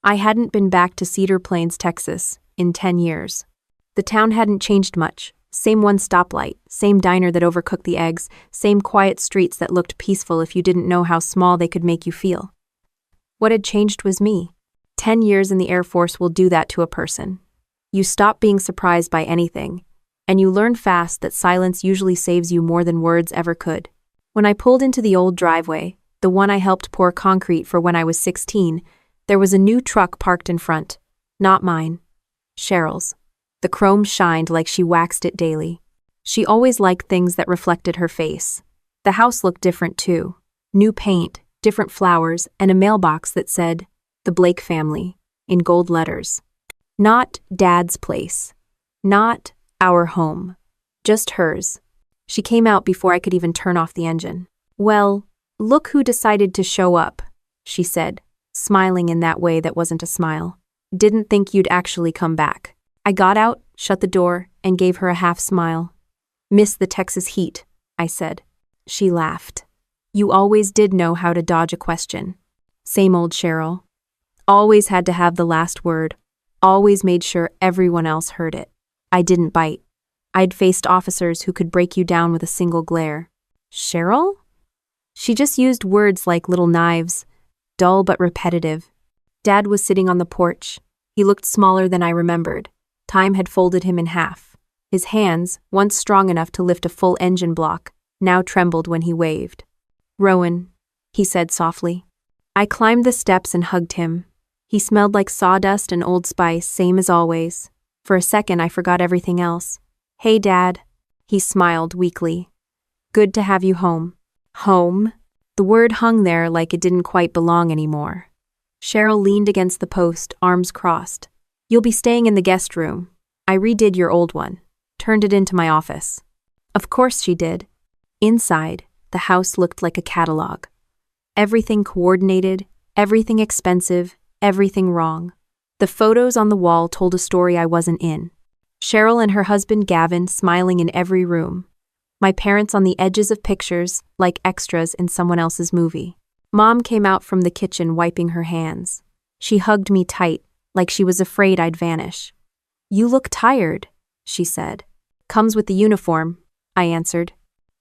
I hadn't been back to Cedar Plains, Texas, in 10 years. The town hadn't changed much. Same one stoplight, same diner that overcooked the eggs, same quiet streets that looked peaceful if you didn't know how small they could make you feel. What had changed was me. 10 years in the Air Force will do that to a person. You stop being surprised by anything, and you learn fast that silence usually saves you more than words ever could. When I pulled into the old driveway, the one I helped pour concrete for when I was 16, there was a new truck parked in front. Not mine. Cheryl's. The chrome shined like she waxed it daily. She always liked things that reflected her face. The house looked different too. New paint, different flowers, and a mailbox that said, "The Blake Family," in gold letters. Not Dad's place. Not our home. Just hers. She came out before I could even turn off the engine. "Well, look who decided to show up," she said, smiling in that way that wasn't a smile. "Didn't think you'd actually come back." I got out, shut the door, and gave her a half smile. "Miss the Texas heat," I said. She laughed. "You always did know how to dodge a question." Same old Cheryl. Always had to have the last word. Always made sure everyone else heard it. I didn't bite. I'd faced officers who could break you down with a single glare. Cheryl? She just used words like little knives, dull but repetitive. Dad was sitting on the porch. He looked smaller than I remembered. Time had folded him in half. His hands, once strong enough to lift a full engine block, now trembled when he waved. "Rowan," he said softly. I climbed the steps and hugged him. He smelled like sawdust and Old Spice, same as always. For a second, I forgot everything else. "Hey, Dad." He smiled weakly. "Good to have you home." Home? The word hung there like it didn't quite belong anymore. Cheryl leaned against the post, arms crossed. "You'll be staying in the guest room. I redid your old one. Turned it into my office." Of course she did. Inside, the house looked like a catalog. Everything coordinated, everything expensive, everything wrong. The photos on the wall told a story I wasn't in. Cheryl and her husband Gavin smiling in every room. My parents on the edges of pictures, like extras in someone else's movie. Mom came out from the kitchen wiping her hands. She hugged me tight, like she was afraid I'd vanish. "You look tired," she said. "Comes with the uniform," I answered.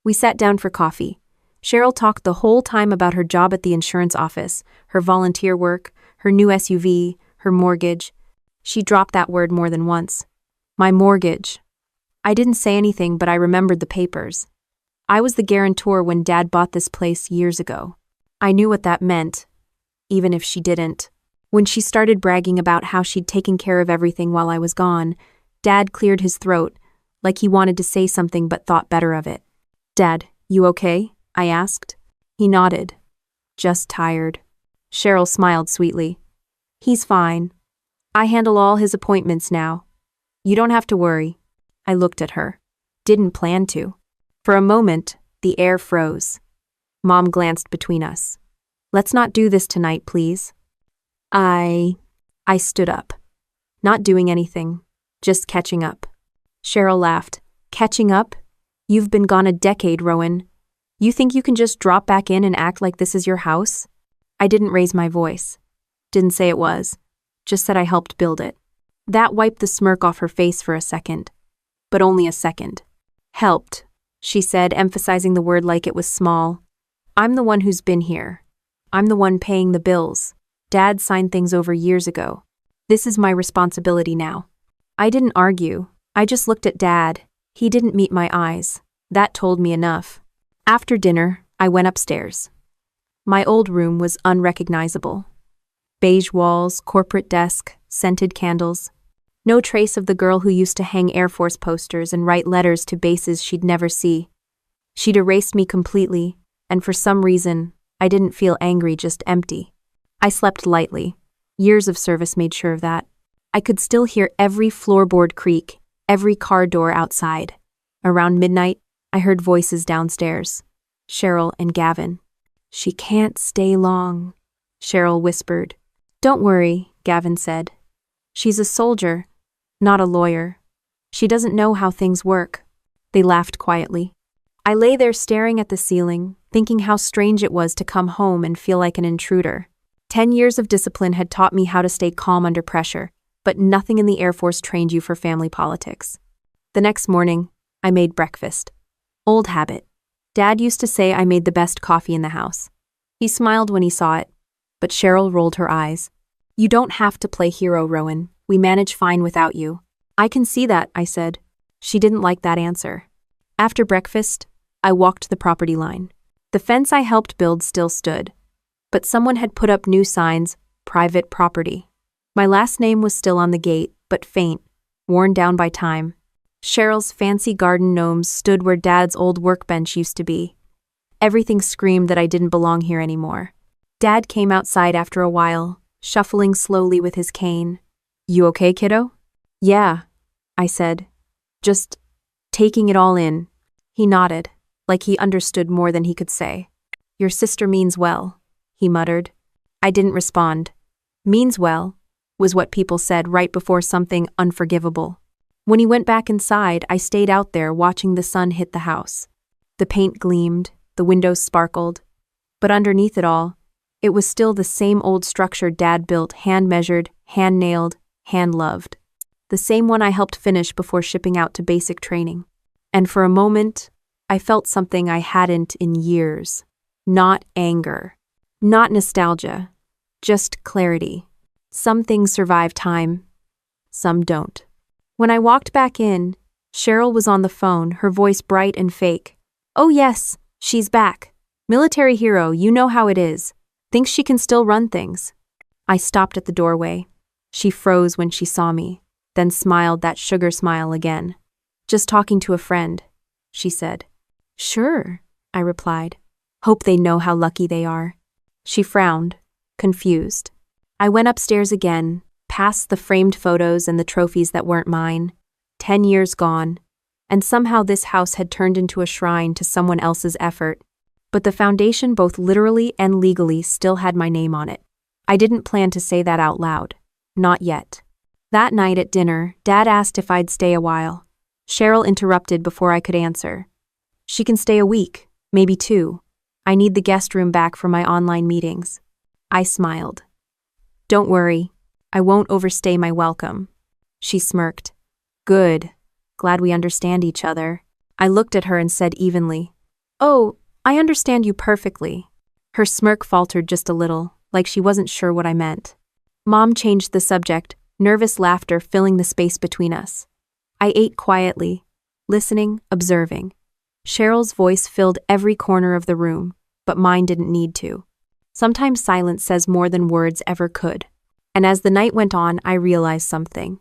We sat down for coffee. Cheryl talked the whole time about her job at the insurance office, her volunteer work, her new SUV, her mortgage. She dropped that word more than once. My mortgage. I didn't say anything, but I remembered the papers. I was the guarantor when Dad bought this place years ago. I knew what that meant, even if she didn't. When she started bragging about how she'd taken care of everything while I was gone, Dad cleared his throat, like he wanted to say something but thought better of it. "Dad, you okay?" I asked. He nodded. "Just tired." Cheryl smiled sweetly. "He's fine. I handle all his appointments now. You don't have to worry." I looked at her. Didn't plan to. For a moment, the air froze. Mom glanced between us. "Let's not do this tonight, please." I stood up. Not doing anything, just catching up. Cheryl laughed. "Catching up? You've been gone a decade, Rowan. You think you can just drop back in and act like this is your house?" I didn't raise my voice. Didn't say it was. Just said I helped build it. That wiped the smirk off her face for a second. But only a second. "Helped," she said, emphasizing the word like it was small. "I'm the one who's been here. I'm the one paying the bills. Dad signed things over years ago. This is my responsibility now." I didn't argue. I just looked at Dad. He didn't meet my eyes. That told me enough. After dinner, I went upstairs. My old room was unrecognizable. Beige walls, corporate desk, scented candles. No trace of the girl who used to hang Air Force posters and write letters to bases she'd never see. She'd erased me completely, and for some reason, I didn't feel angry, just empty. I slept lightly. Years of service made sure of that. I could still hear every floorboard creak, every car door outside. Around midnight, I heard voices downstairs. Cheryl and Gavin. "She can't stay long," Cheryl whispered. "Don't worry," Gavin said. "She's a soldier, not a lawyer. She doesn't know how things work." They laughed quietly. I lay there staring at the ceiling, thinking how strange it was to come home and feel like an intruder. 10 years of discipline had taught me how to stay calm under pressure, but nothing in the Air Force trained you for family politics. The next morning, I made breakfast. Old habit. Dad used to say I made the best coffee in the house. He smiled when he saw it, but Cheryl rolled her eyes. You don't have to play hero, Rowan. We manage fine without you. I can see that, I said. She didn't like that answer. After breakfast, I walked the property line. The fence I helped build still stood, but someone had put up new signs, private property. My last name was still on the gate, but faint, worn down by time. Cheryl's fancy garden gnomes stood where Dad's old workbench used to be. Everything screamed that I didn't belong here anymore. Dad came outside after a while, shuffling slowly with his cane. You okay, kiddo? Yeah, I said, just taking it all in. He nodded, like he understood more than he could say. Your sister means well, he muttered. I didn't respond. Means well was what people said right before something unforgivable. When he went back inside, I stayed out there watching the sun hit the house. The paint gleamed, the windows sparkled, but underneath it all, it was still the same old structure Dad built, hand-measured, hand-nailed, hand-loved. The same one I helped finish before shipping out to basic training. And for a moment, I felt something I hadn't in years. Not anger. Not nostalgia. Just clarity. Some things survive time. Some don't. When I walked back in, Cheryl was on the phone, her voice bright and fake. Oh yes, she's back. Military hero, you know how it is. Thinks she can still run things. I stopped at the doorway. She froze when she saw me, then smiled that sugar smile again. Just talking to a friend, she said. Sure, I replied. Hope they know how lucky they are. She frowned, confused. I went upstairs again, past the framed photos and the trophies that weren't mine. 10 years gone, and somehow this house had turned into a shrine to someone else's effort. But the foundation, both literally and legally, still had my name on it. I didn't plan to say that out loud. Not yet. That night at dinner, Dad asked if I'd stay a while. Cheryl interrupted before I could answer. She can stay a week, maybe 2. I need the guest room back for my online meetings. I smiled. Don't worry, I won't overstay my welcome. She smirked. Good. Glad we understand each other. I looked at her and said evenly, Oh, I understand you perfectly. Her smirk faltered just a little, like she wasn't sure what I meant. Mom changed the subject, nervous laughter filling the space between us. I ate quietly, listening, observing. Cheryl's voice filled every corner of the room, but mine didn't need to. Sometimes silence says more than words ever could. And as the night went on, I realized something.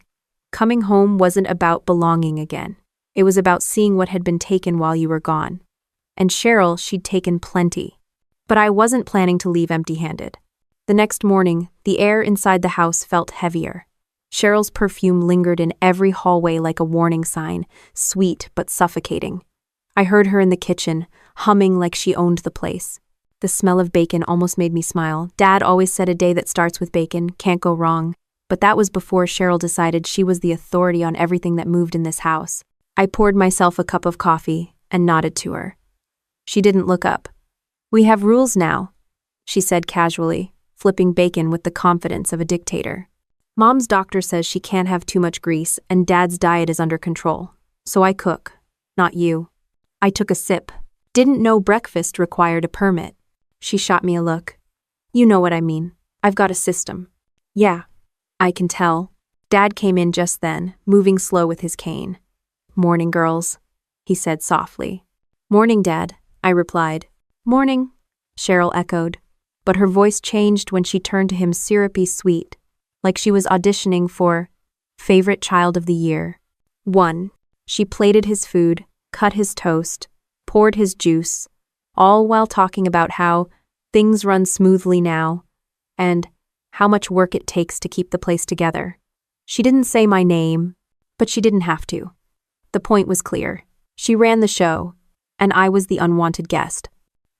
Coming home wasn't about belonging again. It was about seeing what had been taken while you were gone. And Cheryl, she'd taken plenty. But I wasn't planning to leave empty-handed. The next morning, the air inside the house felt heavier. Cheryl's perfume lingered in every hallway like a warning sign, sweet but suffocating. I heard her in the kitchen, humming like she owned the place. The smell of bacon almost made me smile. Dad always said a day that starts with bacon can't go wrong. But that was before Cheryl decided she was the authority on everything that moved in this house. I poured myself a cup of coffee and nodded to her. She didn't look up. We have rules now, she said casually, flipping bacon with the confidence of a dictator. Mom's doctor says she can't have too much grease and Dad's diet is under control. So I cook, not you. I took a sip. Didn't know breakfast required a permit. She shot me a look. You know what I mean. I've got a system. Yeah, I can tell. Dad came in just then, moving slow with his cane. Morning, girls, he said softly. Morning, Dad, I replied. Morning, Cheryl echoed. But her voice changed when she turned to him syrupy sweet, like she was auditioning for Favorite Child of the Year. 1. She plated his food, cut his toast, poured his juice, all while talking about how things run smoothly now, and how much work it takes to keep the place together. She didn't say my name, but she didn't have to. The point was clear. She ran the show, and I was the unwanted guest.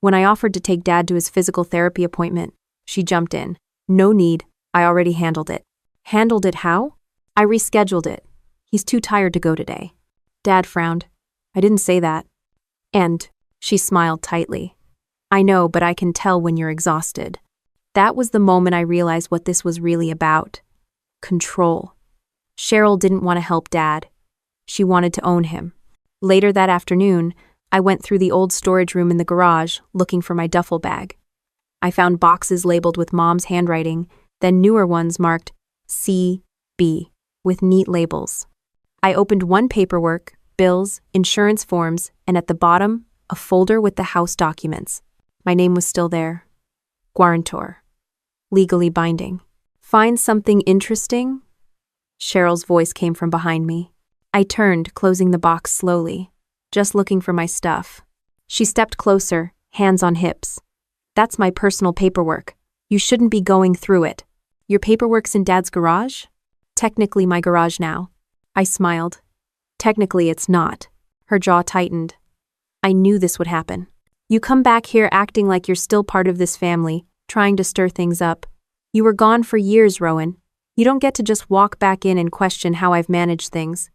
When I offered to take Dad to his physical therapy appointment, she jumped in. No need, I already handled it. Handled it how? I rescheduled it. He's too tired to go today. Dad frowned. I didn't say that. And she smiled tightly. I know, but I can tell when you're exhausted. That was the moment I realized what this was really about. Control. Cheryl didn't want to help Dad. She wanted to own him. Later that afternoon, I went through the old storage room in the garage, looking for my duffel bag. I found boxes labeled with Mom's handwriting, then newer ones marked C.B. with neat labels. I opened one paperwork, bills, insurance forms, and at the bottom, a folder with the house documents. My name was still there. Guarantor. Legally binding. Find something interesting? Cheryl's voice came from behind me. I turned, closing the box slowly, just looking for my stuff. She stepped closer, hands on hips. That's my personal paperwork. You shouldn't be going through it. Your paperwork's in Dad's garage? Technically my garage now. I smiled. Technically it's not. Her jaw tightened. I knew this would happen. You come back here acting like you're still part of this family, trying to stir things up. You were gone for years, Rowan. You don't get to just walk back in and question how I've managed things.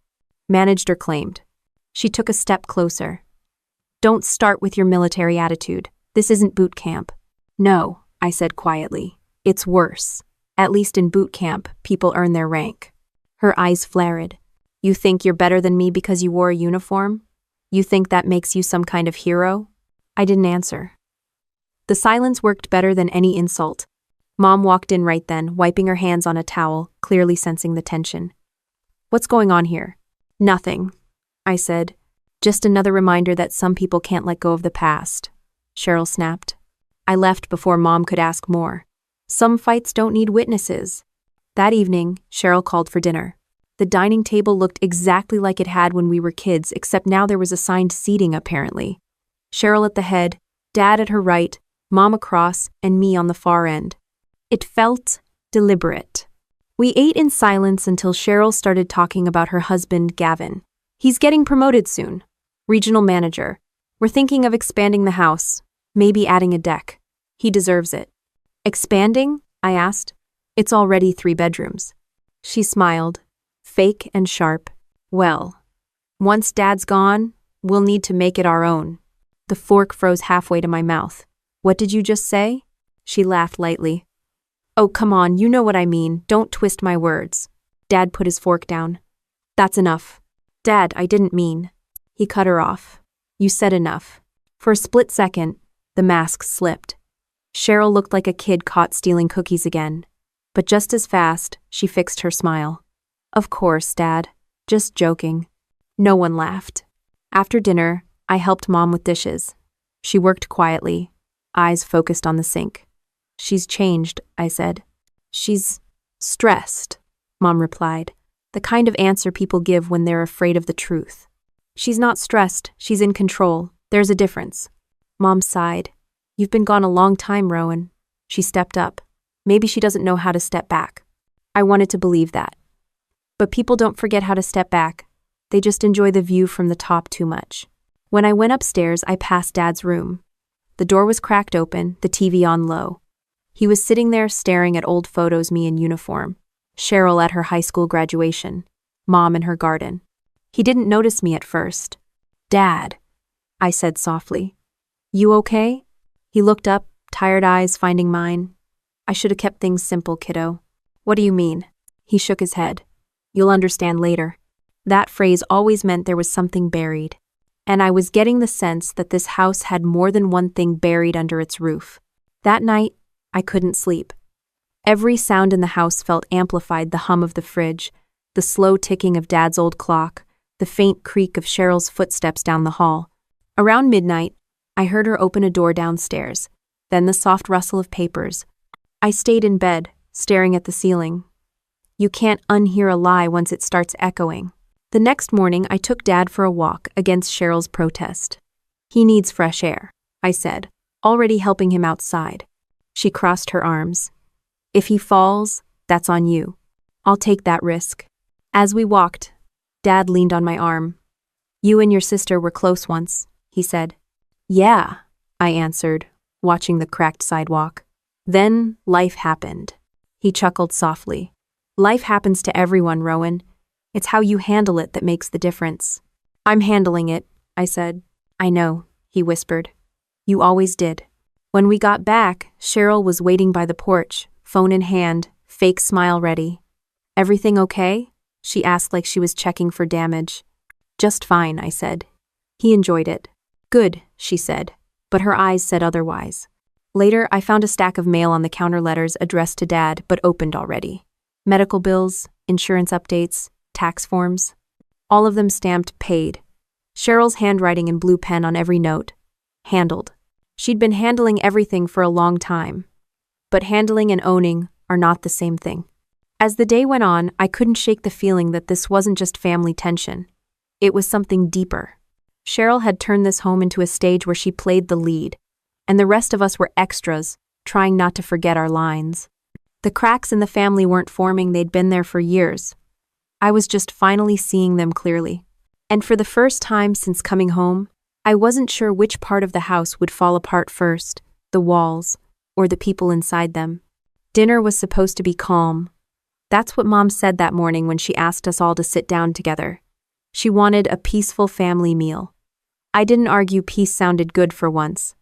Managed or claimed. She took a step closer. Don't start with your military attitude. This isn't boot camp. No, I said quietly. It's worse. At least in boot camp, people earn their rank. Her eyes flared. You think you're better than me because you wore a uniform? You think that makes you some kind of hero? I didn't answer. The silence worked better than any insult. Mom walked in right then, wiping her hands on a towel, clearly sensing the tension. What's going on here? Nothing, I said. Just another reminder that some people can't let go of the past. Cheryl snapped. I left before Mom could ask more. Some fights don't need witnesses. That evening, Cheryl called for dinner. The dining table looked exactly like it had when we were kids, except now there was assigned seating, apparently. Cheryl at the head, Dad at her right, Mom across, and me on the far end. It felt deliberate. We ate in silence until Cheryl started talking about her husband, Gavin. He's getting promoted soon. Regional manager. We're thinking of expanding the house, maybe adding a deck. He deserves it. Expanding? I asked. It's already 3 bedrooms. She smiled, fake and sharp. Well, once Dad's gone, we'll need to make it our own. The fork froze halfway to my mouth. What did you just say? She laughed lightly. Oh, come on, you know what I mean. Don't twist my words. Dad put his fork down. That's enough. Dad, I didn't mean. He cut her off. You said enough. For a split second, the mask slipped. Cheryl looked like a kid caught stealing cookies again. But just as fast, she fixed her smile. Of course, Dad. Just joking. No one laughed. After dinner, I helped Mom with dishes. She worked quietly, eyes focused on the sink. She's changed, I said. She's stressed, Mom replied, the kind of answer people give when they're afraid of the truth. She's not stressed, she's in control. There's a difference. Mom sighed. You've been gone a long time, Rowan. She stepped up. Maybe she doesn't know how to step back. I wanted to believe that. But people don't forget how to step back. They just enjoy the view from the top too much. When I went upstairs, I passed Dad's room. The door was cracked open, the TV on low. He was sitting there staring at old photos, me in uniform, Cheryl at her high school graduation, Mom in her garden. He didn't notice me at first. Dad, I said softly. You okay? He looked up, tired eyes finding mine. I should have kept things simple, kiddo. What do you mean? He shook his head. You'll understand later. That phrase always meant there was something buried. And I was getting the sense that this house had more than one thing buried under its roof. That night, I couldn't sleep. Every sound in the house felt amplified, the hum of the fridge, the slow ticking of Dad's old clock, the faint creak of Cheryl's footsteps down the hall. Around midnight, I heard her open a door downstairs, then the soft rustle of papers. I stayed in bed, staring at the ceiling. You can't unhear a lie once it starts echoing. The next morning, I took Dad for a walk against Cheryl's protest. He needs fresh air, I said, already helping him outside. She crossed her arms. If he falls, that's on you. I'll take that risk. As we walked, Dad leaned on my arm. You and your sister were close once, he said. Yeah, I answered, watching the cracked sidewalk. Then life happened. He chuckled softly. Life happens to everyone, Rowan. It's how you handle it that makes the difference. I'm handling it, I said. I know, he whispered. You always did. When we got back, Cheryl was waiting by the porch, phone in hand, fake smile ready. "Everything okay?" she asked like she was checking for damage. "Just fine," I said. He enjoyed it. "Good," she said, but her eyes said otherwise. Later, I found a stack of mail on the counter, letters addressed to Dad but opened already. Medical bills, insurance updates, tax forms. All of them stamped paid. Cheryl's handwriting in blue pen on every note. Handled. She'd been handling everything for a long time. But handling and owning are not the same thing. As the day went on, I couldn't shake the feeling that this wasn't just family tension. It was something deeper. Cheryl had turned this home into a stage where she played the lead, and the rest of us were extras, trying not to forget our lines. The cracks in the family weren't forming, they'd been there for years. I was just finally seeing them clearly. And for the first time since coming home, I wasn't sure which part of the house would fall apart first, the walls, or the people inside them. Dinner was supposed to be calm. That's what Mom said that morning when she asked us all to sit down together. She wanted a peaceful family meal. I didn't argue peace sounded good for once.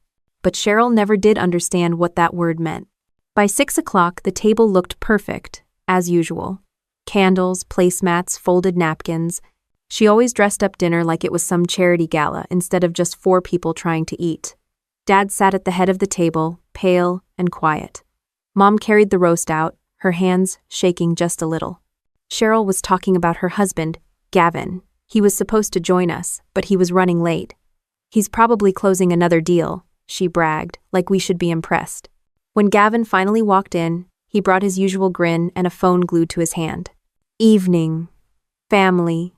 But Cheryl never did understand what that word meant. By 6 o'clock, the table looked perfect, as usual. Candles, placemats, folded napkins. She always dressed up dinner like it was some charity gala instead of just 4 people trying to eat. Dad sat at the head of the table, pale and quiet. Mom carried the roast out, her hands shaking just a little. Cheryl was talking about her husband, Gavin. He was supposed to join us, but he was running late. "He's probably closing another deal," she bragged, like we should be impressed. When Gavin finally walked in, he brought his usual grin and a phone glued to his hand. "Evening. Family,"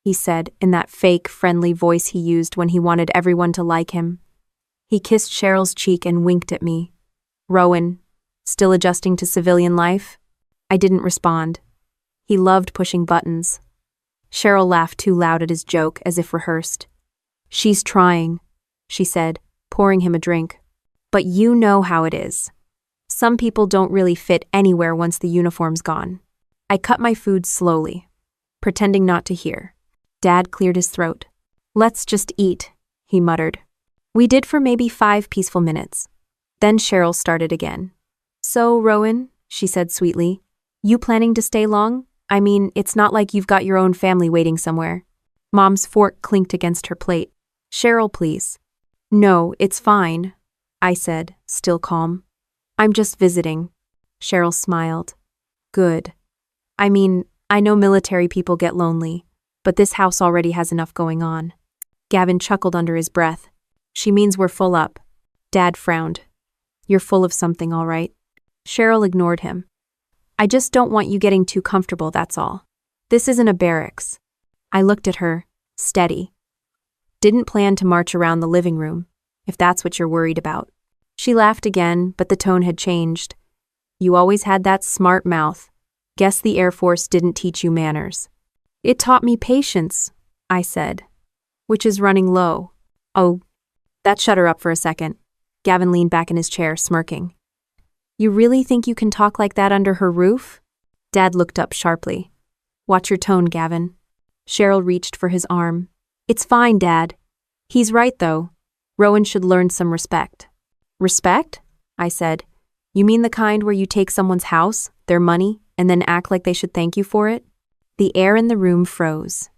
he said in that fake, friendly voice he used when he wanted everyone to like him. He kissed Cheryl's cheek and winked at me. "Rowan, still adjusting to civilian life?" I didn't respond. He loved pushing buttons. Cheryl laughed too loud at his joke, as if rehearsed. "She's trying," she said, pouring him a drink. "But you know how it is. Some people don't really fit anywhere once the uniform's gone." I cut my food slowly, pretending not to hear. Dad cleared his throat. "Let's just eat," he muttered. We did for maybe 5 peaceful minutes. Then Cheryl started again. "So, Rowan," she said sweetly, "you planning to stay long? I mean, it's not like you've got your own family waiting somewhere." Mom's fork clinked against her plate. "Cheryl, please." "No, it's fine," I said, still calm. "I'm just visiting." Cheryl smiled. "Good. I mean, I know military people get lonely, but this house already has enough going on." Gavin chuckled under his breath. "She means we're full up." Dad frowned. "You're full of something, all right." Cheryl ignored him. "I just don't want you getting too comfortable, that's all. This isn't a barracks." I looked at her, steady. "Didn't plan to march around the living room, if that's what you're worried about." She laughed again, but the tone had changed. "You always had that smart mouth. Guess the Air Force didn't teach you manners." "It taught me patience," I said, "which is running low." "Oh, that shut her up for a second." Gavin leaned back in his chair, smirking. "You really think you can talk like that under her roof?" Dad looked up sharply. "Watch your tone, Gavin." Cheryl reached for his arm. "It's fine, Dad. He's right, though. Rowan should learn some respect." "Respect?" I said. "You mean the kind where you take someone's house, their money, and then act like they should thank you for it?" The air in the room froze.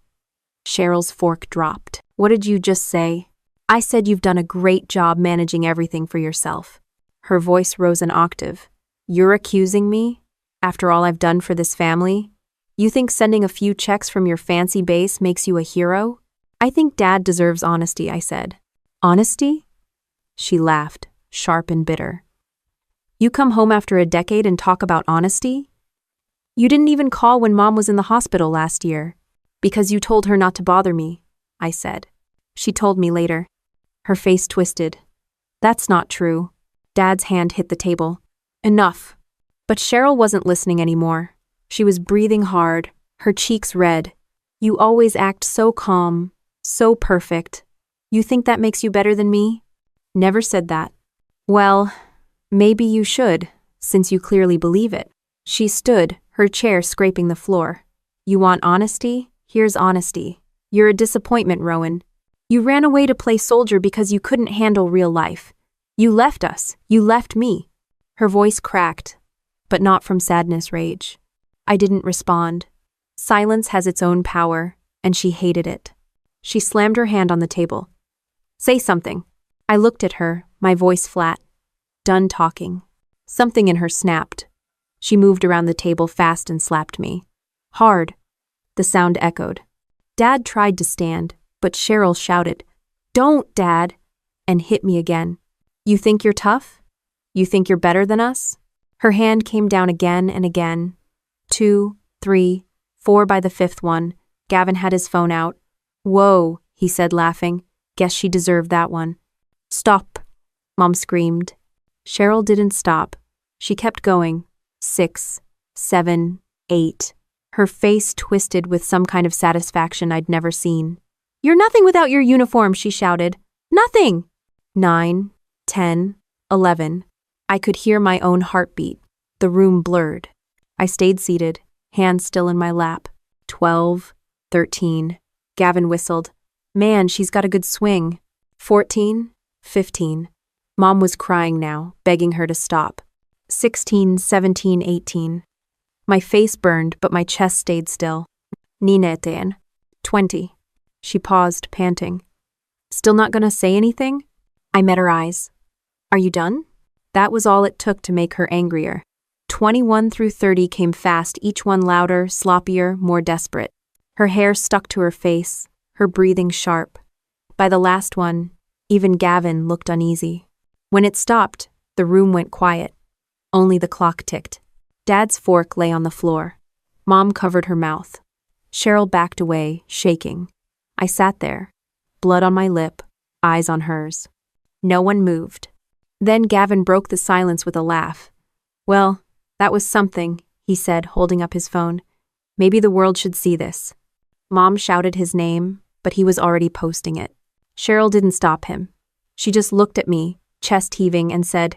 Cheryl's fork dropped. "What did you just say?" "I said you've done a great job managing everything for yourself." Her voice rose an octave. "You're accusing me? After all I've done for this family? You think sending a few checks from your fancy base makes you a hero?" "I think Dad deserves honesty," I said. "Honesty?" She laughed, sharp and bitter. "You come home after a decade and talk about honesty? You didn't even call when Mom was in the hospital last year. Because you told her not to bother me," I said. "She told me later." Her face twisted. "That's not true." Dad's hand hit the table. "Enough." But Cheryl wasn't listening anymore. She was breathing hard, her cheeks red. "You always act so calm, so perfect. You think that makes you better than me?" "Never said that." "Well, maybe you should, since you clearly believe it." She stood, her chair scraping the floor. "You want honesty? Here's honesty. You're a disappointment, Rowan. You ran away to play soldier because you couldn't handle real life. You left us. You left me. Her voice cracked, but not from sadness, rage. I didn't respond. Silence has its own power, and she hated it. She slammed her hand on the table. Say something. I looked at her, my voice flat. Done talking. Something in her snapped. She moved around the table fast and slapped me. Hard. The sound echoed. Dad tried to stand, but Cheryl shouted, "Don't, Dad," and hit me again. You think you're tough? You think you're better than us? Her hand came down again and again. 2, 3, 4 by the fifth one. Gavin had his phone out. Whoa, he said, laughing. Guess she deserved that one. Stop, Mom screamed. Cheryl didn't stop. She kept going. 6, 7, 8. Her face twisted with some kind of satisfaction I'd never seen. You're nothing without your uniform, she shouted. Nothing! 9, 10, 11. I could hear my own heartbeat. The room blurred. I stayed seated, hands still in my lap. 12, 13. Gavin whistled. Man, she's got a good swing. 14, 15. Mom was crying now, begging her to stop. 16, 17, 18. My face burned, but my chest stayed still. Nina eteen. 20. She paused, panting. Still not gonna say anything? I met her eyes. Are you done? That was all it took to make her angrier. 21 through 30 came fast, each one louder, sloppier, more desperate. Her hair stuck to her face, her breathing sharp. By the last one, even Gavin looked uneasy. When it stopped, the room went quiet. Only the clock ticked. Dad's fork lay on the floor. Mom covered her mouth. Cheryl backed away, shaking. I sat there, blood on my lip, eyes on hers. No one moved. Then Gavin broke the silence with a laugh. Well, that was something, he said, holding up his phone. Maybe the world should see this. Mom shouted his name, but he was already posting it. Cheryl didn't stop him. She just looked at me, chest heaving, and said,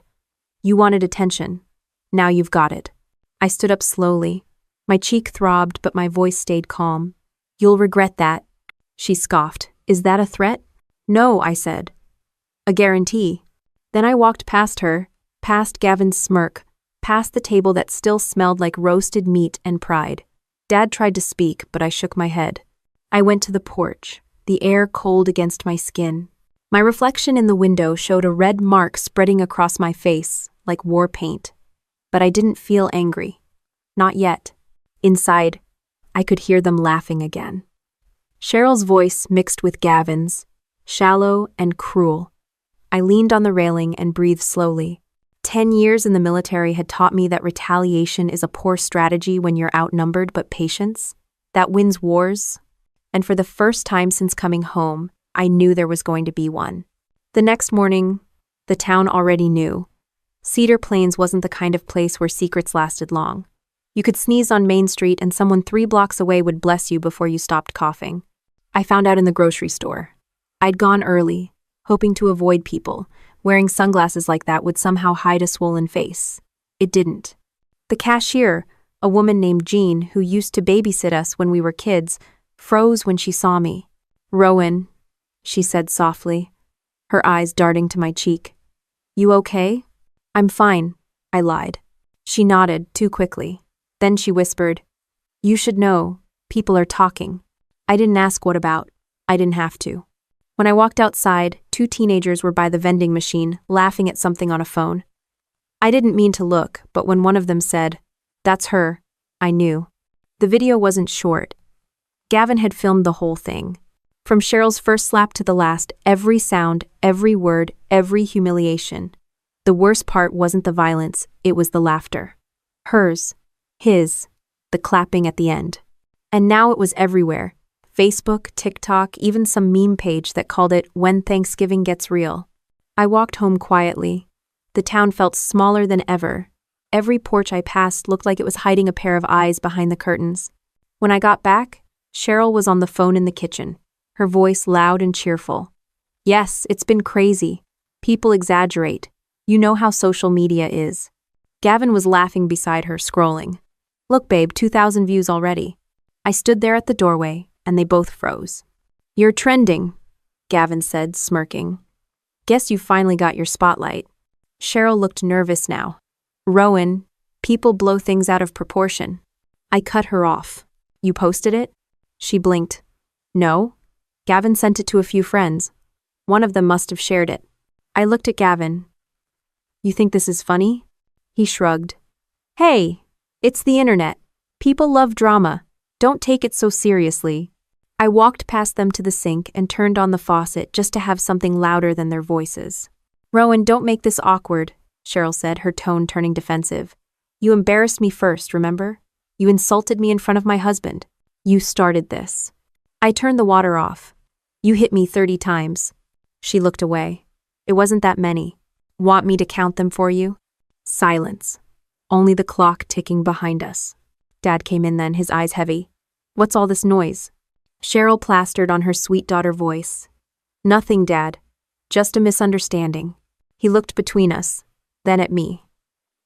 You wanted attention. Now you've got it. I stood up slowly. My cheek throbbed, but my voice stayed calm. You'll regret that. She scoffed. Is that a threat? No, I said. A guarantee. Then I walked past her, past Gavin's smirk, past the table that still smelled like roasted meat and pride. Dad tried to speak, but I shook my head. I went to the porch, the air cold against my skin. My reflection in the window showed a red mark spreading across my face, like war paint. But I didn't feel angry. Not yet. Inside, I could hear them laughing again. Cheryl's voice mixed with Gavin's, shallow and cruel. I leaned on the railing and breathed slowly. 10 years in the military had taught me that retaliation is a poor strategy when you're outnumbered, but patience, that wins wars. And for the first time since coming home, I knew there was going to be one. The next morning, the town already knew. Cedar Plains wasn't the kind of place where secrets lasted long. You could sneeze on Main Street and someone 3 blocks away would bless you before you stopped coughing. I found out in the grocery store. I'd gone early, hoping to avoid people. Wearing sunglasses like that would somehow hide a swollen face. It didn't. The cashier, a woman named Jean, who used to babysit us when we were kids, froze when she saw me. Rowan, she said softly, her eyes darting to my cheek. You okay? I'm fine, I lied. She nodded too quickly. Then she whispered, You should know, people are talking. I didn't ask what about. I didn't have to. When I walked outside, 2 teenagers were by the vending machine, laughing at something on a phone. I didn't mean to look, but when one of them said, That's her, I knew. The video wasn't short. Gavin had filmed the whole thing. From Cheryl's first slap to the last, every sound, every word, every humiliation. The worst part wasn't the violence, it was the laughter. Hers, his, the clapping at the end. And now it was everywhere. Facebook, TikTok, even some meme page that called it When Thanksgiving Gets Real. I walked home quietly. The town felt smaller than ever. Every porch I passed looked like it was hiding a pair of eyes behind the curtains. When I got back, Cheryl was on the phone in the kitchen, her voice loud and cheerful. Yes, it's been crazy. People exaggerate. You know how social media is. Gavin was laughing beside her, scrolling. Look, babe, 2,000 views already. I stood there at the doorway, and they both froze. You're trending, Gavin said, smirking. Guess you finally got your spotlight. Cheryl looked nervous now. Rowan, people blow things out of proportion. I cut her off. You posted it? She blinked. No. Gavin sent it to a few friends. One of them must have shared it. I looked at Gavin. You think this is funny? He shrugged. Hey, it's the internet. People love drama. Don't take it so seriously. I walked past them to the sink and turned on the faucet just to have something louder than their voices. Rowan, don't make this awkward, Cheryl said, her tone turning defensive. You embarrassed me first, remember? You insulted me in front of my husband. You started this. I turned the water off. You hit me 30 times. She looked away. It wasn't that many. Want me to count them for you? Silence. Only the clock ticking behind us. Dad came in then, his eyes heavy. What's all this noise? Cheryl plastered on her sweet daughter voice. Nothing, Dad. Just a misunderstanding. He looked between us, then at me.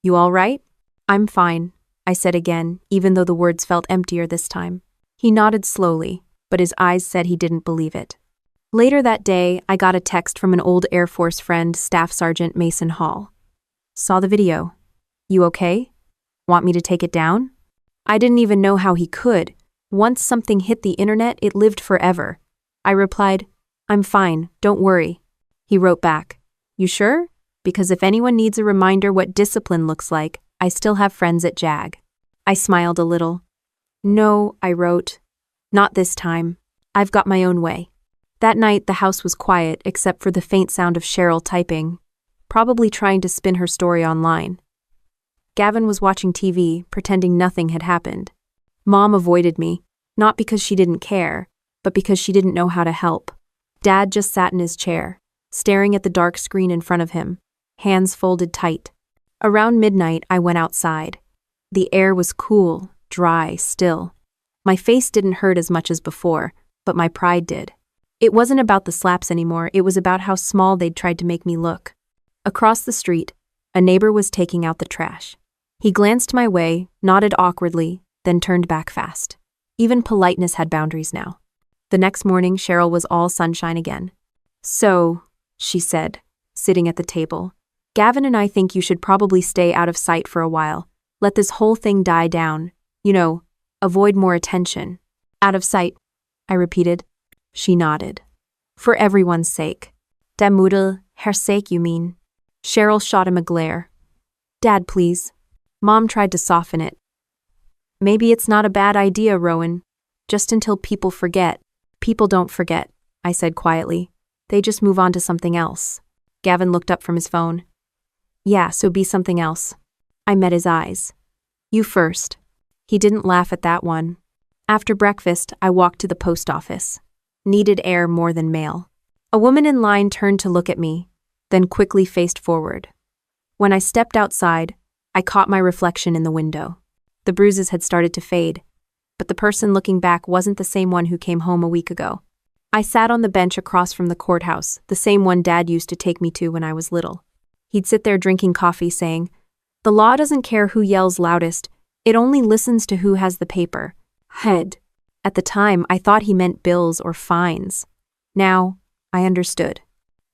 You all right? I'm fine, I said again, even though the words felt emptier this time. He nodded slowly, but his eyes said he didn't believe it. Later that day, I got a text from an old Air Force friend, Staff Sergeant Mason Hall. Saw the video. You okay? Want me to take it down? I didn't even know how he could. Once something hit the internet, it lived forever. I replied, I'm fine, don't worry. He wrote back, You sure? Because if anyone needs a reminder what discipline looks like, I still have friends at JAG. I smiled a little. No, I wrote. Not this time. I've got my own way. That night, the house was quiet except for the faint sound of Cheryl typing, probably trying to spin her story online. Gavin was watching TV, pretending nothing had happened. Mom avoided me, not because she didn't care, but because she didn't know how to help. Dad just sat in his chair, staring at the dark screen in front of him, hands folded tight. Around midnight, I went outside. The air was cool, dry, still. My face didn't hurt as much as before, but my pride did. It wasn't about the slaps anymore, it was about how small they'd tried to make me look. Across the street, a neighbor was taking out the trash. He glanced my way, nodded awkwardly, then turned back fast. Even politeness had boundaries now. The next morning, Cheryl was all sunshine again. So, she said, sitting at the table, Gavin and I think you should probably stay out of sight for a while. Let this whole thing die down. You know, avoid more attention. Out of sight, I repeated. She nodded. For everyone's sake. Der Mutter, her sake, you mean? Cheryl shot him a glare. Dad, please. Mom tried to soften it. Maybe it's not a bad idea, Rowan. Just until people forget. People don't forget, I said quietly. They just move on to something else. Gavin looked up from his phone. Yeah, so be something else. I met his eyes. You first. He didn't laugh at that one. After breakfast, I walked to the post office. Needed air more than mail. A woman in line turned to look at me, then quickly faced forward. When I stepped outside, I caught my reflection in the window. The bruises had started to fade, but the person looking back wasn't the same one who came home a week ago. I sat on the bench across from the courthouse, the same one Dad used to take me to when I was little. He'd sit there drinking coffee saying, The law doesn't care who yells loudest, it only listens to who has the paper. Head. At the time, I thought he meant bills or fines. Now, I understood.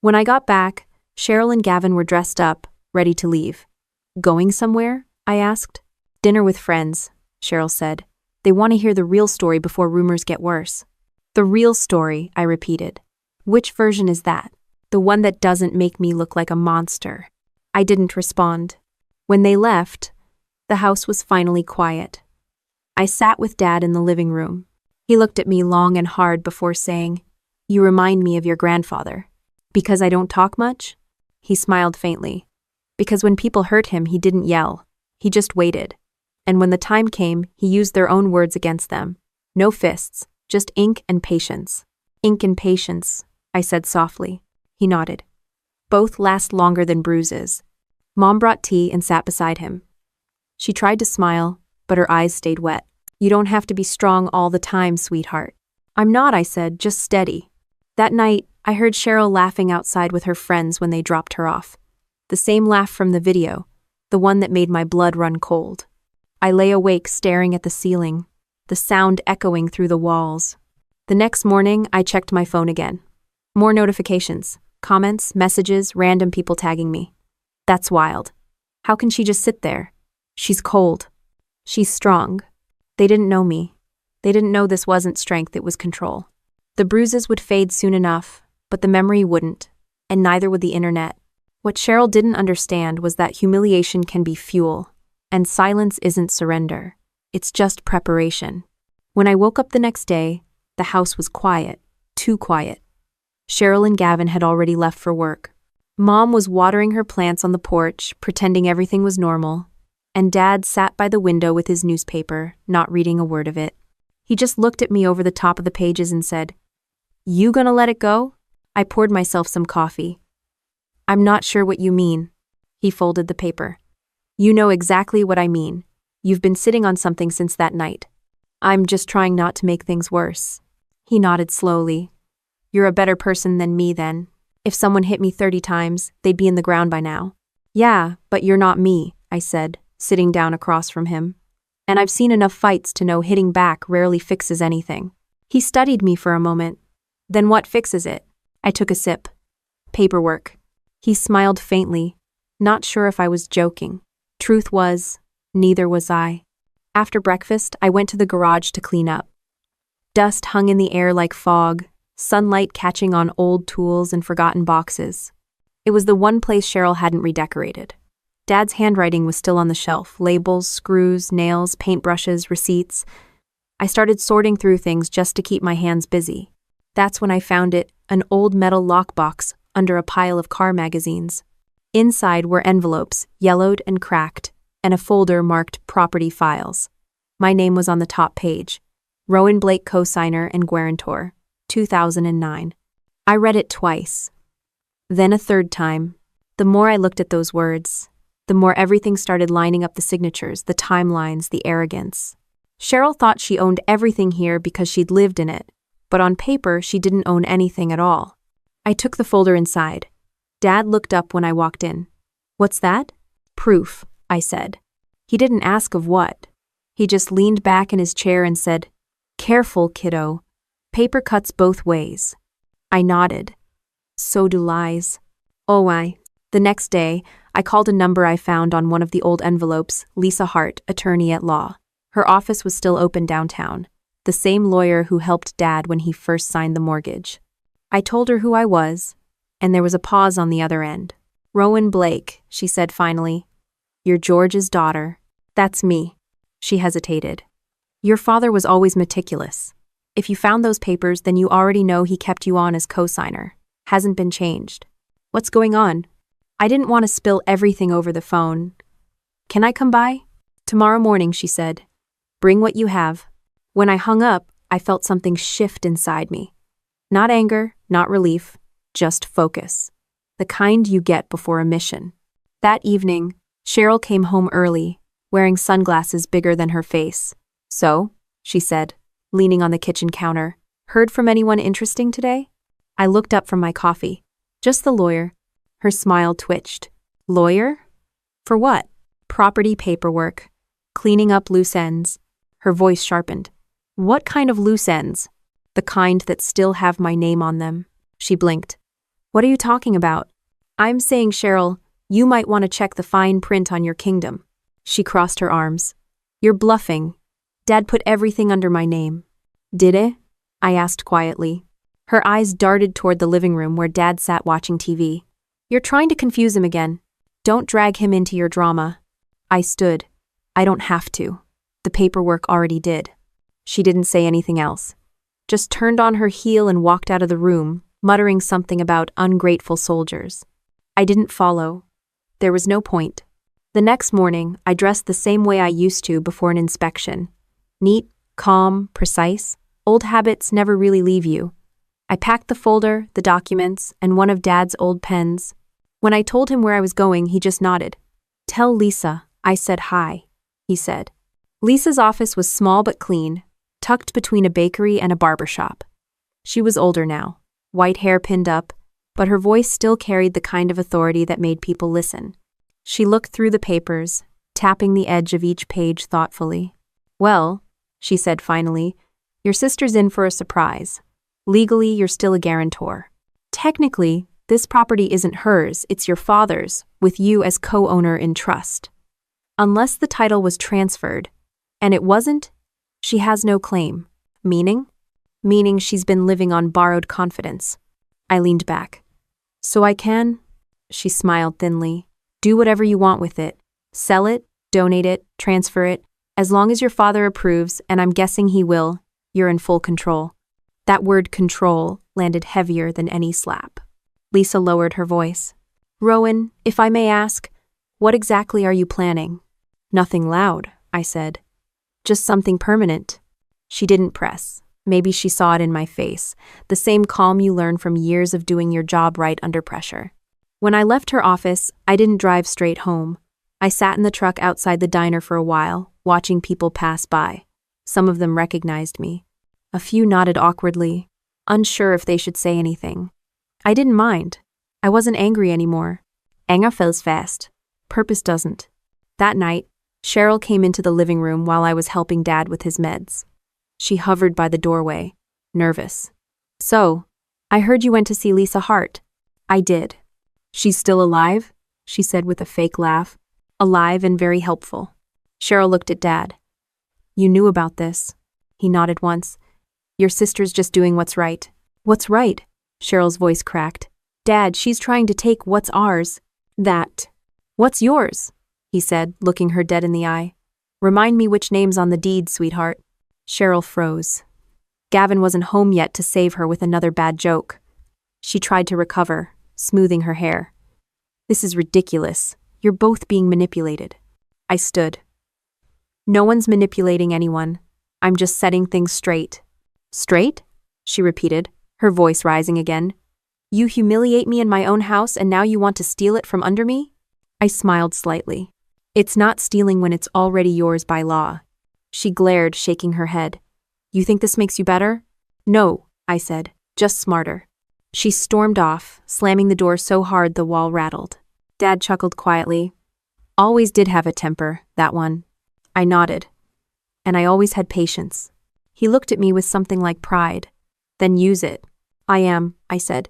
When I got back, Cheryl and Gavin were dressed up, ready to leave. Going somewhere? I asked. Dinner with friends, Cheryl said. They want to hear the real story before rumors get worse. The real story, I repeated. Which version is that? The one that doesn't make me look like a monster. I didn't respond. When they left, the house was finally quiet. I sat with Dad in the living room. He looked at me long and hard before saying, You remind me of your grandfather. Because I don't talk much? He smiled faintly. Because when people hurt him, he didn't yell. He just waited. And when the time came, he used their own words against them. No fists, just ink and patience. Ink and patience, I said softly. He nodded. Both last longer than bruises. Mom brought tea and sat beside him. She tried to smile, but her eyes stayed wet. You don't have to be strong all the time, sweetheart. I'm not, I said, just steady. That night, I heard Cheryl laughing outside with her friends when they dropped her off. The same laugh from the video, the one that made my blood run cold. I lay awake staring at the ceiling, the sound echoing through the walls. The next morning, I checked my phone again. More notifications. Comments, messages, random people tagging me. That's wild. How can she just sit there? She's cold. She's strong. They didn't know me. They didn't know this wasn't strength, it was control. The bruises would fade soon enough, but the memory wouldn't, and neither would the internet. What Cheryl didn't understand was that humiliation can be fuel, and silence isn't surrender. It's just preparation. When I woke up the next day, the house was quiet, too quiet. Cheryl and Gavin had already left for work. Mom was watering her plants on the porch, pretending everything was normal, and Dad sat by the window with his newspaper, not reading a word of it. He just looked at me over the top of the pages and said, "You gonna let it go?" I poured myself some coffee. "I'm not sure what you mean." He folded the paper. "You know exactly what I mean. You've been sitting on something since that night. I'm just trying not to make things worse." He nodded slowly. "You're a better person than me then. If someone hit me 30 times, they'd be in the ground by now." "Yeah, but you're not me," I said, sitting down across from him. "And I've seen enough fights to know hitting back rarely fixes anything." He studied me for a moment. "Then what fixes it?" I took a sip. "Paperwork." He smiled faintly, not sure if I was joking. Truth was, neither was I. After breakfast, I went to the garage to clean up. Dust hung in the air like fog, sunlight catching on old tools and forgotten boxes. It was the one place Cheryl hadn't redecorated. Dad's handwriting was still on the shelf, labels, screws, nails, paintbrushes, receipts. I started sorting through things just to keep my hands busy. That's when I found it, an old metal lockbox under a pile of car magazines. Inside were envelopes, yellowed and cracked, and a folder marked Property Files. My name was on the top page. Rowan Blake, co-signer and guarantor, 2009. I read it twice. Then a third time. The more I looked at those words, the more everything started lining up: the signatures, the timelines, the arrogance. Cheryl thought she owned everything here because she'd lived in it, but on paper she didn't own anything at all. I took the folder inside. Dad looked up when I walked in. "What's that?" "Proof," I said. He didn't ask of what. He just leaned back in his chair and said, "Careful, kiddo. Paper cuts both ways." I nodded. So do lies. The next day, I called a number I found on one of the old envelopes, Lisa Hart, attorney at law. Her office was still open downtown, the same lawyer who helped Dad when he first signed the mortgage. I told her who I was, and there was a pause on the other end. "Rowan Blake," she said finally. "You're George's daughter." "That's me." She hesitated. "Your father was always meticulous. If you found those papers, then you already know he kept you on as co-signer. Hasn't been changed." "What's going on?" I didn't want to spill everything over the phone. "Can I come by?" "Tomorrow morning," she said. "Bring what you have." When I hung up, I felt something shift inside me. Not anger, not relief, just focus. The kind you get before a mission. That evening, Cheryl came home early, wearing sunglasses bigger than her face. "So," she said, leaning on the kitchen counter, "heard from anyone interesting today?" I looked up from my coffee. "Just the lawyer." Her smile twitched. "Lawyer? For what?" "Property paperwork. Cleaning up loose ends." Her voice sharpened. "What kind of loose ends?" "The kind that still have my name on them." She blinked. "What are you talking about?" "I'm saying, Cheryl, you might want to check the fine print on your kingdom." She crossed her arms. "You're bluffing. Dad put everything under my name." "Did it?" I asked quietly. Her eyes darted toward the living room where Dad sat watching TV. "You're trying to confuse him again. Don't drag him into your drama." I stood. "I don't have to. The paperwork already did." She didn't say anything else. Just turned on her heel and walked out of the room, muttering something about ungrateful soldiers. I didn't follow. There was no point. The next morning, I dressed the same way I used to before an inspection. Neat, calm, precise. Old habits never really leave you. I packed the folder, the documents, and one of Dad's old pens. When I told him where I was going, he just nodded. "Tell Lisa I said hi," he said. Lisa's office was small but clean, tucked between a bakery and a barber shop. She was older now, white hair pinned up, but her voice still carried the kind of authority that made people listen. She looked through the papers, tapping the edge of each page thoughtfully. "Well," she said finally, "your sister's in for a surprise. Legally, you're still a guarantor. Technically, This property isn't hers, it's your father's, with you as co-owner in trust. Unless the title was transferred, and it wasn't, she has no claim. Meaning? Meaning she's been living on borrowed confidence. I leaned back. So I can? She smiled thinly. Do whatever you want with it. Sell it, donate it, transfer it. As long as your father approves, and I'm guessing he will, you're in full control. That word control landed heavier than any slap. Lisa lowered her voice. Rowan, if I may ask, what exactly are you planning? Nothing loud, I said. Just something permanent. She didn't press. Maybe she saw it in my face, the same calm you learn from years of doing your job right under pressure. When I left her office, I didn't drive straight home. I sat in the truck outside the diner for a while, watching people pass by. Some of them recognized me. A few nodded awkwardly, unsure if they should say anything. I didn't mind. I wasn't angry anymore. Anger fills fast. Purpose doesn't. That night, Cheryl came into the living room while I was helping Dad with his meds. She hovered by the doorway, nervous. So, I heard you went to see Lisa Hart. I did. She's still alive? She said with a fake laugh. Alive and very helpful. Cheryl looked at Dad. You knew about this. He nodded once. Your sister's just doing what's right. What's right? Cheryl's voice cracked. Dad, she's trying to take what's ours. That. What's yours? He said, looking her dead in the eye. Remind me which name's on the deed, sweetheart. Cheryl froze. Gavin wasn't home yet to save her with another bad joke. She tried to recover, smoothing her hair. This is ridiculous. You're both being manipulated. I stood. No one's manipulating anyone. I'm just setting things straight. Straight? She repeated, her voice rising again. You humiliate me in my own house and now you want to steal it from under me? I smiled slightly. It's not stealing when it's already yours by law. She glared, shaking her head. You think this makes you better? No, I said, just smarter. She stormed off, slamming the door so hard the wall rattled. Dad chuckled quietly. Always did have a temper, that one. I nodded. And I always had patience. He looked at me with something like pride. Then use it. I am, I said.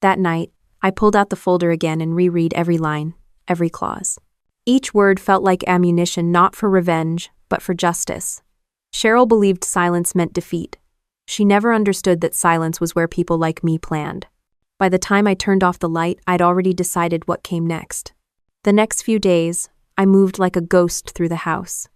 That night, I pulled out the folder again and reread every line, every clause. Each word felt like ammunition not for revenge, but for justice. Cheryl believed silence meant defeat. She never understood that silence was where people like me planned. By the time I turned off the light, I'd already decided what came next. The next few days, I moved like a ghost through the house.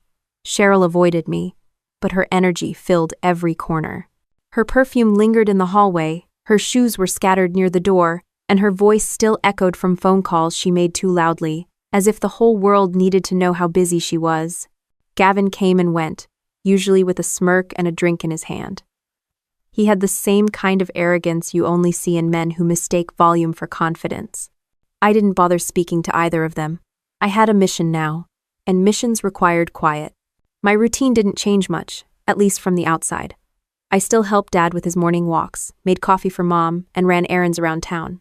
Cheryl avoided me, but her energy filled every corner. Her perfume lingered in the hallway, her shoes were scattered near the door, and her voice still echoed from phone calls she made too loudly, as if the whole world needed to know how busy she was. Gavin came and went, usually with a smirk and a drink in his hand. He had the same kind of arrogance you only see in men who mistake volume for confidence. I didn't bother speaking to either of them. I had a mission now, and missions required quiet. My routine didn't change much, at least from the outside. I still helped Dad with his morning walks, made coffee for Mom, and ran errands around town.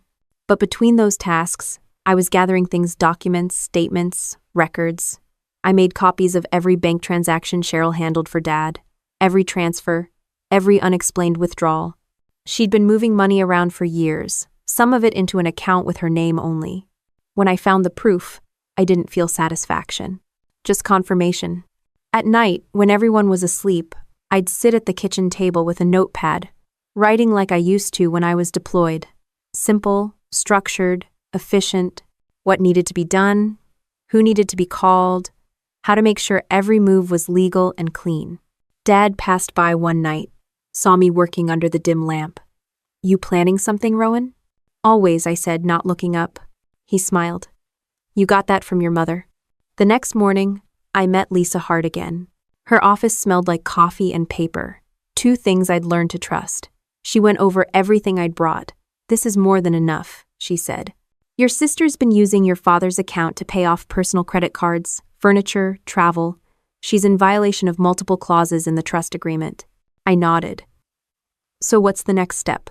But between those tasks, I was gathering things: documents, statements, records. I made copies of every bank transaction Cheryl handled for Dad, every transfer, every unexplained withdrawal. She'd been moving money around for years, some of it into an account with her name only. When I found the proof, I didn't feel satisfaction, just confirmation. At night, when everyone was asleep, I'd sit at the kitchen table with a notepad, writing like I used to when I was deployed. Simple, structured, efficient, what needed to be done, who needed to be called, how to make sure every move was legal and clean. Dad passed by one night, saw me working under the dim lamp. You planning something, Rowan? Always, I said, not looking up. He smiled. You got that from your mother. The next morning, I met Lisa Hart again. Her office smelled like coffee and paper, two things I'd learned to trust. She went over everything I'd brought. This is more than enough, she said. Your sister's been using your father's account to pay off personal credit cards, furniture, travel. She's in violation of multiple clauses in the trust agreement. I nodded. So what's the next step?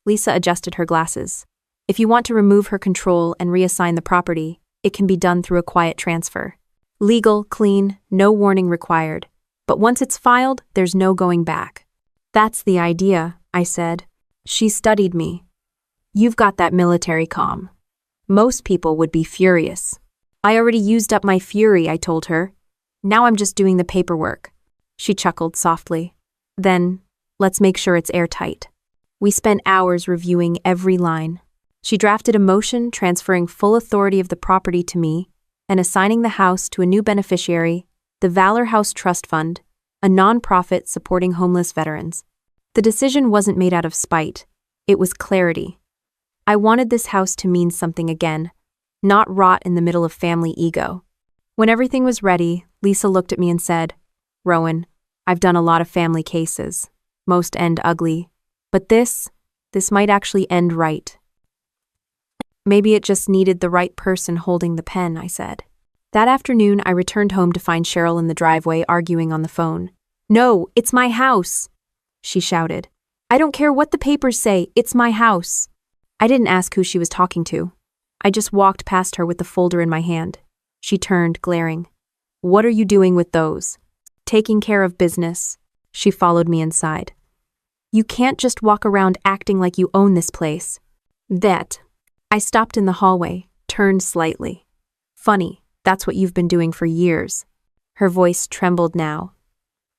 Lisa adjusted her glasses. If you want to remove her control and reassign the property, it can be done through a quiet transfer. Legal, clean, no warning required. But once it's filed, there's no going back. That's the idea, I said. She studied me. You've got that military calm. Most people would be furious. I already used up my fury, I told her. Now I'm just doing the paperwork. She chuckled softly. Then, let's make sure it's airtight. We spent hours reviewing every line. She drafted a motion transferring full authority of the property to me and assigning the house to a new beneficiary, the Valor House Trust Fund, a non-profit supporting homeless veterans. The decision wasn't made out of spite. It was clarity. I wanted this house to mean something again, not rot in the middle of family ego. When everything was ready, Lisa looked at me and said, "Rowan, I've done a lot of family cases. Most end ugly. But this might actually end right." Maybe it just needed the right person holding the pen, I said. That afternoon, I returned home to find Cheryl in the driveway arguing on the phone. "No, it's my house," she shouted. "I don't care what the papers say, it's my house." I didn't ask who she was talking to. I just walked past her with the folder in my hand. She turned, glaring. "What are you doing with those?" "Taking care of business." She followed me inside. "You can't just walk around acting like you own this place." "That." I stopped in the hallway, turned slightly. "Funny, that's what you've been doing for years." Her voice trembled now.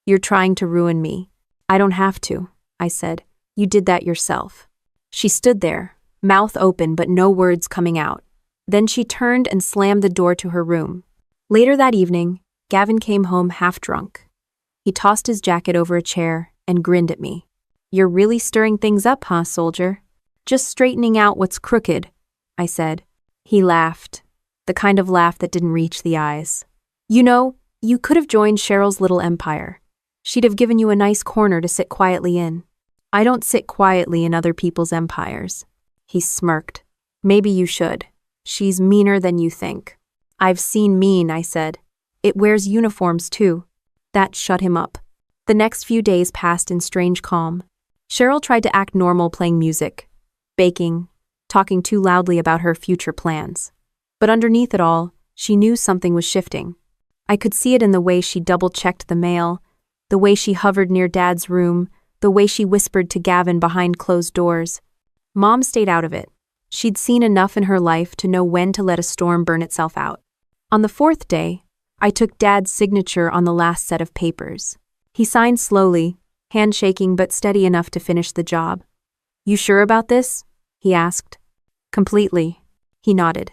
"You're trying to ruin me." "I don't have to," I said. "You did that yourself." She stood there, mouth open but no words coming out. Then she turned and slammed the door to her room. Later that evening, Gavin came home half drunk. He tossed his jacket over a chair and grinned at me. "You're really stirring things up, huh, soldier?" "Just straightening out what's crooked," I said. He laughed, the kind of laugh that didn't reach the eyes. "You know, you could have joined Cheryl's little empire. She'd have given you a nice corner to sit quietly in." "I don't sit quietly in other people's empires." He smirked. "Maybe you should. She's meaner than you think." "I've seen mean," I said. "It wears uniforms too." That shut him up. The next few days passed in strange calm. Cheryl tried to act normal playing music, baking, talking too loudly about her future plans. But underneath it all, she knew something was shifting. I could see it in the way she double-checked the mail, the way she hovered near Dad's room, the way she whispered to Gavin behind closed doors. Mom stayed out of it. She'd seen enough in her life to know when to let a storm burn itself out. On the fourth day, I took Dad's signature on the last set of papers. He signed slowly, handshaking but steady enough to finish the job. "You sure about this?" he asked. "Completely," he nodded.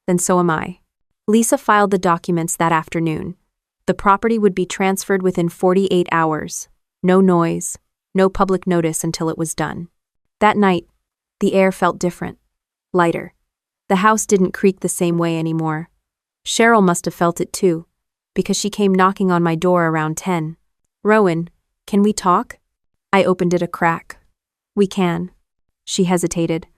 "Then so am I." Lisa filed the documents that afternoon. The property would be transferred within 48 hours. No noise, no public notice until it was done. That night, the air felt different, lighter. The house didn't creak the same way anymore. Cheryl must have felt it too, because she came knocking on my door around 10. "Rowan, can we talk?" I opened it a crack. "We can." She hesitated.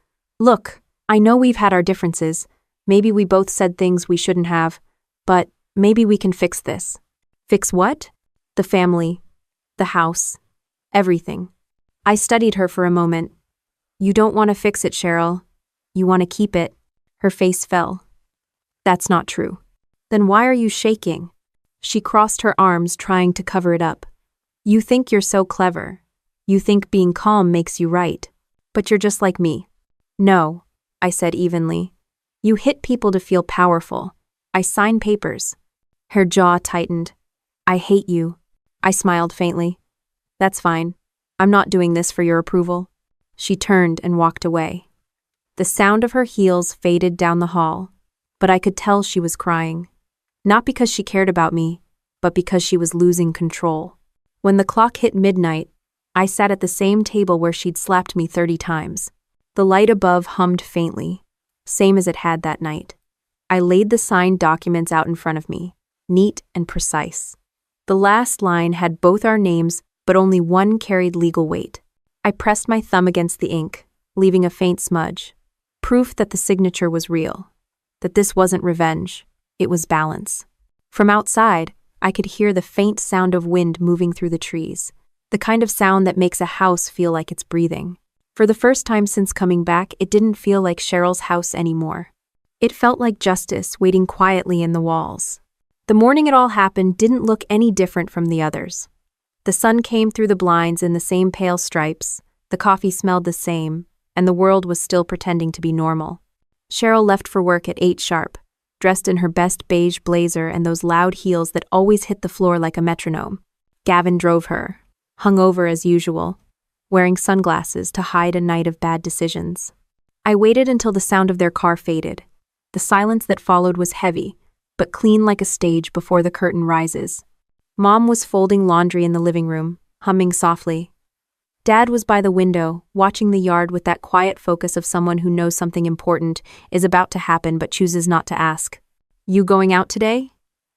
"Look, I know we've had our differences. Maybe we both said things we shouldn't have, but maybe we can fix this." "Fix what?" "The family, the house, everything." I studied her for a moment. "You don't want to fix it, Cheryl. You want to keep it." Her face fell. "That's not true." "Then why are you shaking?" She crossed her arms, trying to cover it up. "You think you're so clever. You think being calm makes you right. But you're just like me." "No," I said evenly. "You hit people to feel powerful. I sign papers." Her jaw tightened. "I hate you." I smiled faintly. "That's fine. I'm not doing this for your approval." She turned and walked away. The sound of her heels faded down the hall, but I could tell she was crying. Not because she cared about me, but because she was losing control. When the clock hit midnight, I sat at the same table where she'd slapped me 30 times. The light above hummed faintly, same as it had that night. I laid the signed documents out in front of me, neat and precise. The last line had both our names, but only one carried legal weight. I pressed my thumb against the ink, leaving a faint smudge. Proof that the signature was real. That this wasn't revenge, it was balance. From outside, I could hear the faint sound of wind moving through the trees, the kind of sound that makes a house feel like it's breathing. For the first time since coming back, it didn't feel like Cheryl's house anymore. It felt like justice waiting quietly in the walls. The morning it all happened didn't look any different from the others. The sun came through the blinds in the same pale stripes, the coffee smelled the same, and the world was still pretending to be normal. Cheryl left for work at 8 sharp, dressed in her best beige blazer and those loud heels that always hit the floor like a metronome. Gavin drove her, hungover as usual, wearing sunglasses to hide a night of bad decisions. I waited until the sound of their car faded. The silence that followed was heavy, but clean like a stage before the curtain rises. Mom was folding laundry in the living room, humming softly. Dad was by the window, watching the yard with that quiet focus of someone who knows something important is about to happen but chooses not to ask. "You going out today?"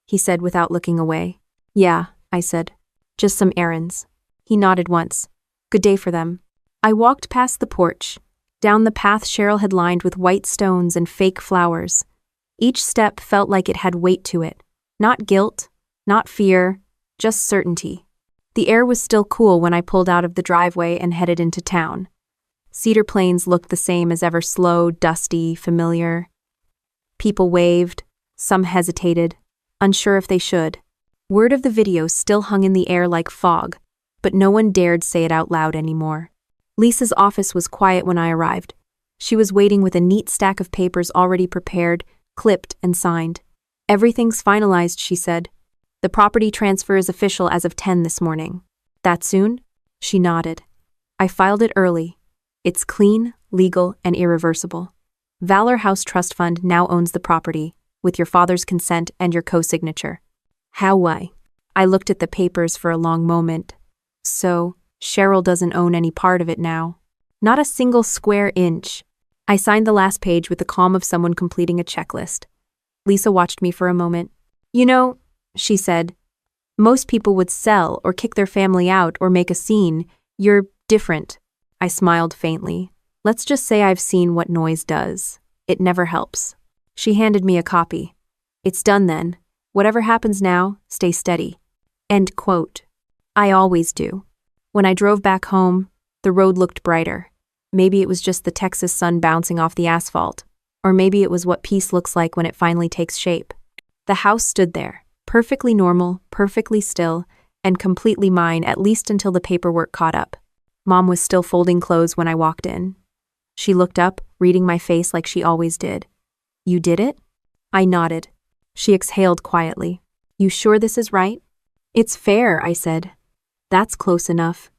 he said without looking away. "Yeah," I said. "Just some errands." He nodded once. "Good day for them." I walked past the porch, down the path Cheryl had lined with white stones and fake flowers. Each step felt like it had weight to it. Not guilt, not fear, just certainty. The air was still cool when I pulled out of the driveway and headed into town. Cedar Plains looked the same as ever, slow, dusty, familiar. People waved, some hesitated, unsure if they should. Word of the video still hung in the air like fog, but no one dared say it out loud anymore. Lisa's office was quiet when I arrived. She was waiting with a neat stack of papers already prepared, clipped, and signed. "Everything's finalized," she said. "The property transfer is official as of 10 this morning." "That soon?" She nodded. "I filed it early. It's clean, legal, and irreversible. Valor House Trust Fund now owns the property, with your father's consent and your co-signature." "How why?" I looked at the papers for a long moment. "So, Cheryl doesn't own any part of it now. Not a single square inch." I signed the last page with the calm of someone completing a checklist. Lisa watched me for a moment. "You know," she said, "most people would sell or kick their family out or make a scene. You're different." I smiled faintly. "Let's just say I've seen what noise does. It never helps." She handed me a copy. "It's done then. Whatever happens now, stay steady." End quote. I always do. When I drove back home, the road looked brighter. Maybe it was just the Texas sun bouncing off the asphalt, or maybe it was what peace looks like when it finally takes shape. The house stood there, perfectly normal, perfectly still, and completely mine, at least until the paperwork caught up. Mom was still folding clothes when I walked in. She looked up, reading my face like she always did. "You did it?" I nodded. She exhaled quietly. "You sure this is right?" "It's fair," I said. "That's close enough."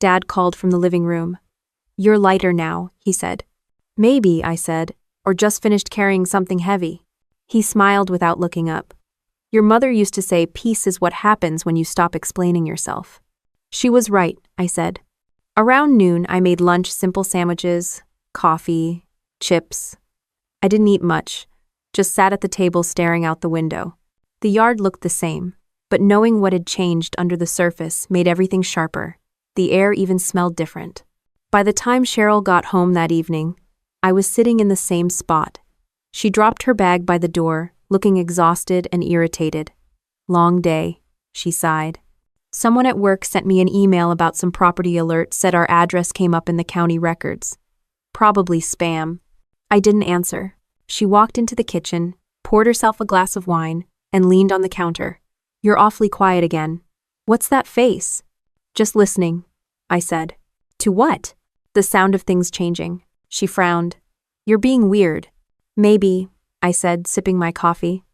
Dad called from the living room. "You're lighter now," he said. "Maybe," I said, "or just finished carrying something heavy." He smiled without looking up. "Your mother used to say peace is what happens when you stop explaining yourself." She was right, I said. Around noon, I made lunch, simple sandwiches, coffee, chips. I didn't eat much, just sat at the table staring out the window. The yard looked the same, but knowing what had changed under the surface made everything sharper. The air even smelled different. By the time Cheryl got home that evening, I was sitting in the same spot. She dropped her bag by the door, looking exhausted and irritated. "Long day," she sighed. Someone at work sent me an email about some property alert, said our address came up in the county records. Probably spam. I didn't answer. She walked into the kitchen, poured herself a glass of wine, and leaned on the counter. "You're awfully quiet again. What's that face?" "Just listening," I said. "To what?" "The sound of things changing." She frowned. "You're being weird." "Maybe," I said, sipping my coffee.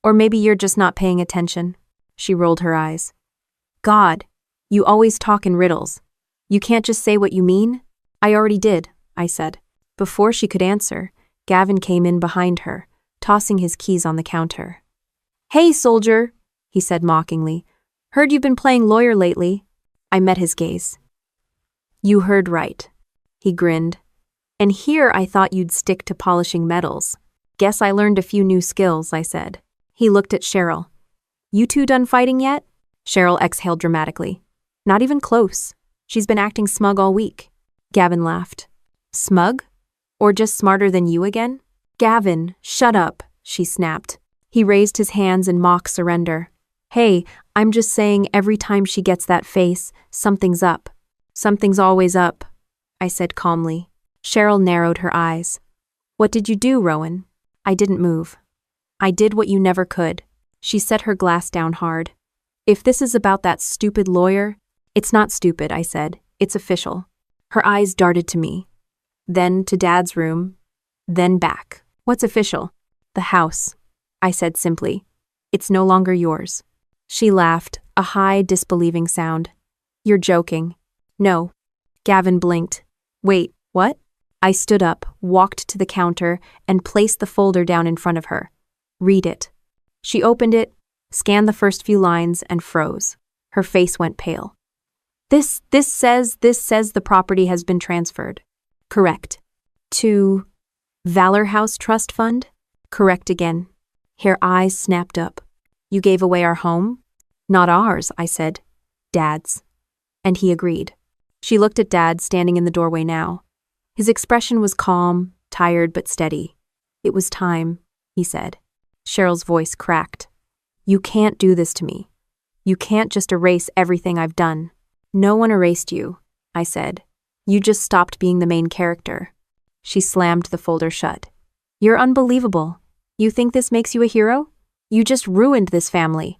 "Or maybe you're just not paying attention." She rolled her eyes. "God, you always talk in riddles. You can't just say what you mean?" "I already did," I said. Before she could answer, Gavin came in behind her, tossing his keys on the counter. "Hey, soldier," he said mockingly. "Heard you've been playing lawyer lately." I met his gaze. "You heard right." He grinned. "And here I thought you'd stick to polishing metals. Guess I learned a few new skills," I said. He looked at Cheryl. "You two done fighting yet?" Cheryl exhaled dramatically. "Not even close. She's been acting smug all week." Gavin laughed. "Smug? Or just smarter than you again?" "Gavin, shut up," she snapped. He raised his hands in mock surrender. "Hey, I'm just saying every time she gets that face, something's up." "Something's always up," I said calmly. Cheryl narrowed her eyes. "What did you do, Rowan?" I didn't move. "I did what you never could." She set her glass down hard. "If this is about that stupid lawyer..." "It's not stupid," I said. "It's official." Her eyes darted to me. then to Dad's room, then back. What's official? The house, I said simply. It's no longer yours. She laughed, a high, disbelieving sound. You're joking. No. Gavin blinked. Wait, what? I stood up, walked to the counter, and placed the folder down in front of her. Read it. She opened it, scanned the first few lines, and froze. Her face went pale. This says the property has been transferred. Correct. To Valor House Trust Fund? Correct again. Her eyes snapped up. You gave away our home? Not ours, I said. Dad's. And he agreed. She looked at Dad standing in the doorway now. His expression was calm, tired but steady. It was time, he said. Cheryl's voice cracked. You can't do this to me. You can't just erase everything I've done. No one erased you, I said. You just stopped being the main character. She slammed the folder shut. You're unbelievable. You think this makes you a hero? You just ruined this family.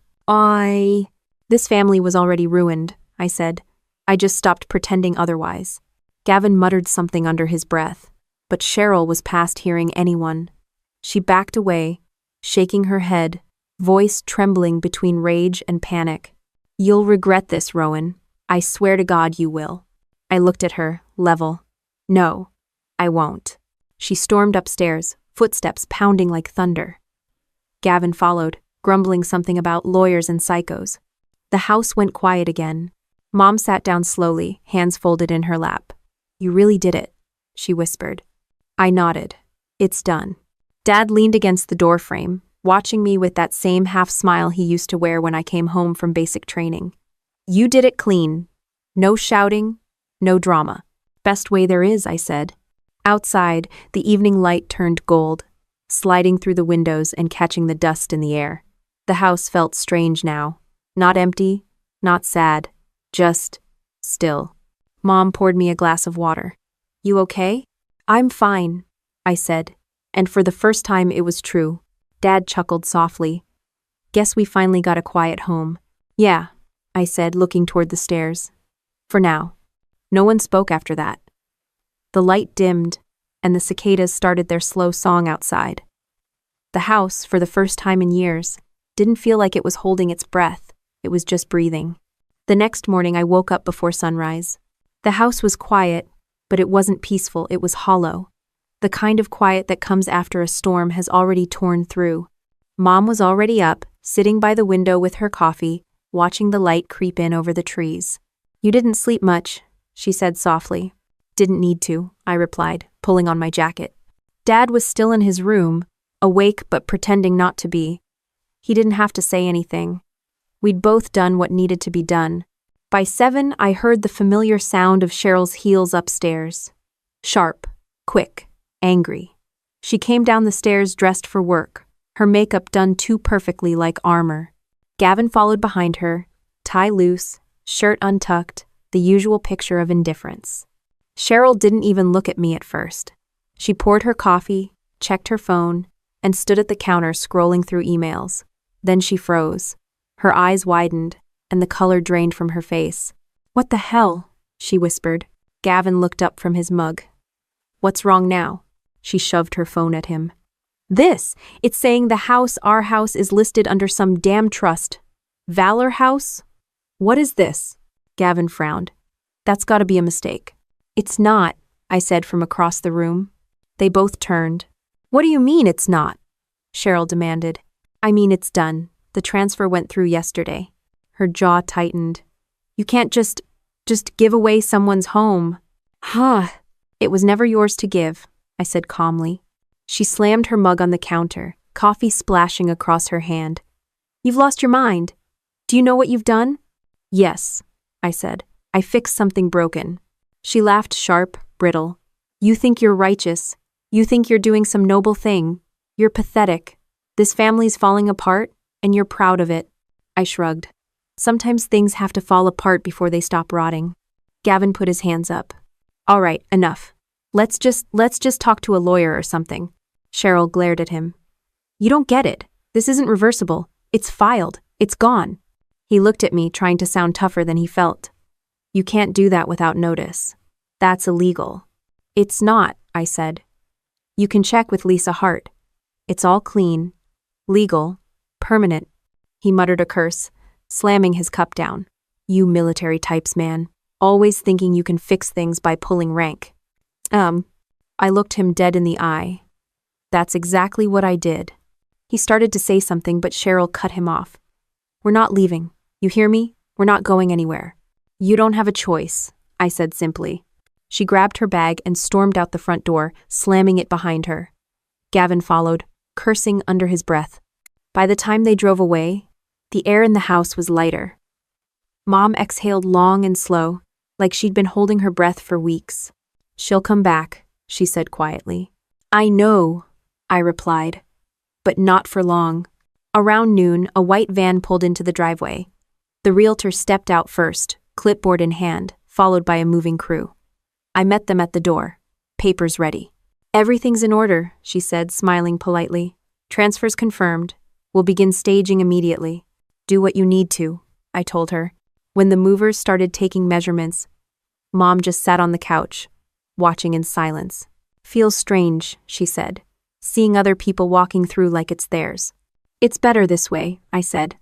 This family was already ruined, I said. I just stopped pretending otherwise. Gavin muttered something under his breath, but Cheryl was past hearing anyone. She backed away, shaking her head, voice trembling between rage and panic. You'll regret this, Rowan. I swear to God you will. I looked at her, level. No, I won't. She stormed upstairs, footsteps pounding like thunder. Gavin followed, grumbling something about lawyers and psychos. The house went quiet again. Mom sat down slowly, hands folded in her lap. You really did it, she whispered. I nodded. It's done. Dad leaned against the doorframe, watching me with that same half-smile he used to wear when I came home from basic training. You did it clean. No shouting, no drama. Best way there is, I said. Outside, the evening light turned gold, sliding through the windows and catching the dust in the air. The house felt strange now. Not empty, not sad, just still. Mom poured me a glass of water. You okay? I'm fine, I said, and for the first time it was true. Dad chuckled softly. Guess we finally got a quiet home. Yeah, I said, looking toward the stairs. For now. No one spoke after that. The light dimmed, and the cicadas started their slow song outside. The house, for the first time in years, didn't feel like it was holding its breath. It was just breathing. The next morning I woke up before sunrise. The house was quiet, but it wasn't peaceful, it was hollow. The kind of quiet that comes after a storm has already torn through. Mom was already up, sitting by the window with her coffee, watching the light creep in over the trees. You didn't sleep much, she said softly. Didn't need to, I replied, pulling on my jacket. Dad was still in his room, awake but pretending not to be. He didn't have to say anything. We'd both done what needed to be done. By 7, I heard the familiar sound of Cheryl's heels upstairs. Sharp, quick, angry. She came down the stairs dressed for work, her makeup done too perfectly like armor. Gavin followed behind her, tie loose, shirt untucked, the usual picture of indifference. Cheryl didn't even look at me at first. She poured her coffee, checked her phone, and stood at the counter scrolling through emails. Then she froze. Her eyes widened, and the color drained from her face. What the hell? She whispered. Gavin looked up from his mug. What's wrong now? She shoved her phone at him. It's saying the house, our house, is listed under some damn trust. Valor House? What is this? Gavin frowned. That's gotta be a mistake. It's not, I said from across the room. They both turned. What do you mean it's not? Cheryl demanded. I mean it's done. The transfer went through yesterday. Her jaw tightened. You can't just give away someone's home. Huh. It was never yours to give, I said calmly. She slammed her mug on the counter, coffee splashing across her hand. You've lost your mind. Do you know what you've done? Yes, I said. I fixed something broken. She laughed sharp, brittle. You think you're righteous. You think you're doing some noble thing. You're pathetic. This family's falling apart, and you're proud of it. I shrugged. Sometimes things have to fall apart before they stop rotting. Gavin put his hands up. All right, enough. Let's just talk to a lawyer or something. Cheryl glared at him. You don't get it. This isn't reversible. It's filed. It's gone. He looked at me, trying to sound tougher than he felt. You can't do that without notice. That's illegal. It's not, I said. You can check with Lisa Hart. It's all clean, legal, permanent. He muttered a curse, slamming his cup down. You military types, man. Always thinking you can fix things by pulling rank. I looked him dead in the eye. That's exactly what I did. He started to say something, but Cheryl cut him off. We're not leaving. You hear me? We're not going anywhere. You don't have a choice, I said simply. She grabbed her bag and stormed out the front door, slamming it behind her. Gavin followed, cursing under his breath. By the time they drove away, the air in the house was lighter. Mom exhaled long and slow, like she'd been holding her breath for weeks. She'll come back, she said quietly. I know, I replied. But not for long. Around noon, a white van pulled into the driveway. The realtor stepped out first, clipboard in hand, followed by a moving crew. I met them at the door. Papers ready. Everything's in order, she said, smiling politely. Transfers confirmed. We'll begin staging immediately. Do what you need to, I told her. When the movers started taking measurements, Mom just sat on the couch, watching in silence. Feels strange, she said, seeing other people walking through like it's theirs. It's better this way, I said.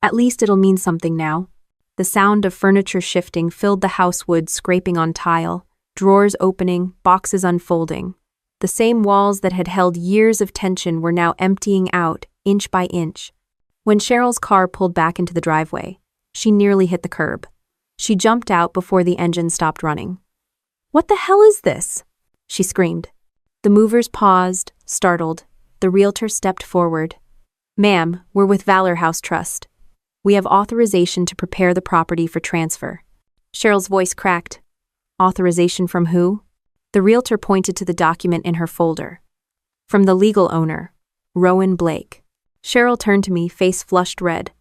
At least it'll mean something now. The sound of furniture shifting filled the house, wood scraping on tile, drawers opening, boxes unfolding. The same walls that had held years of tension were now emptying out, inch by inch. When Cheryl's car pulled back into the driveway, she nearly hit the curb. She jumped out before the engine stopped running. What the hell is this? She screamed. The movers paused, startled. The realtor stepped forward. Ma'am, we're with Valor House Trust. We have authorization to prepare the property for transfer. Cheryl's voice cracked. Authorization from who? The realtor pointed to the document in her folder. From the legal owner, Rowan Blake. Cheryl turned to me, face flushed red.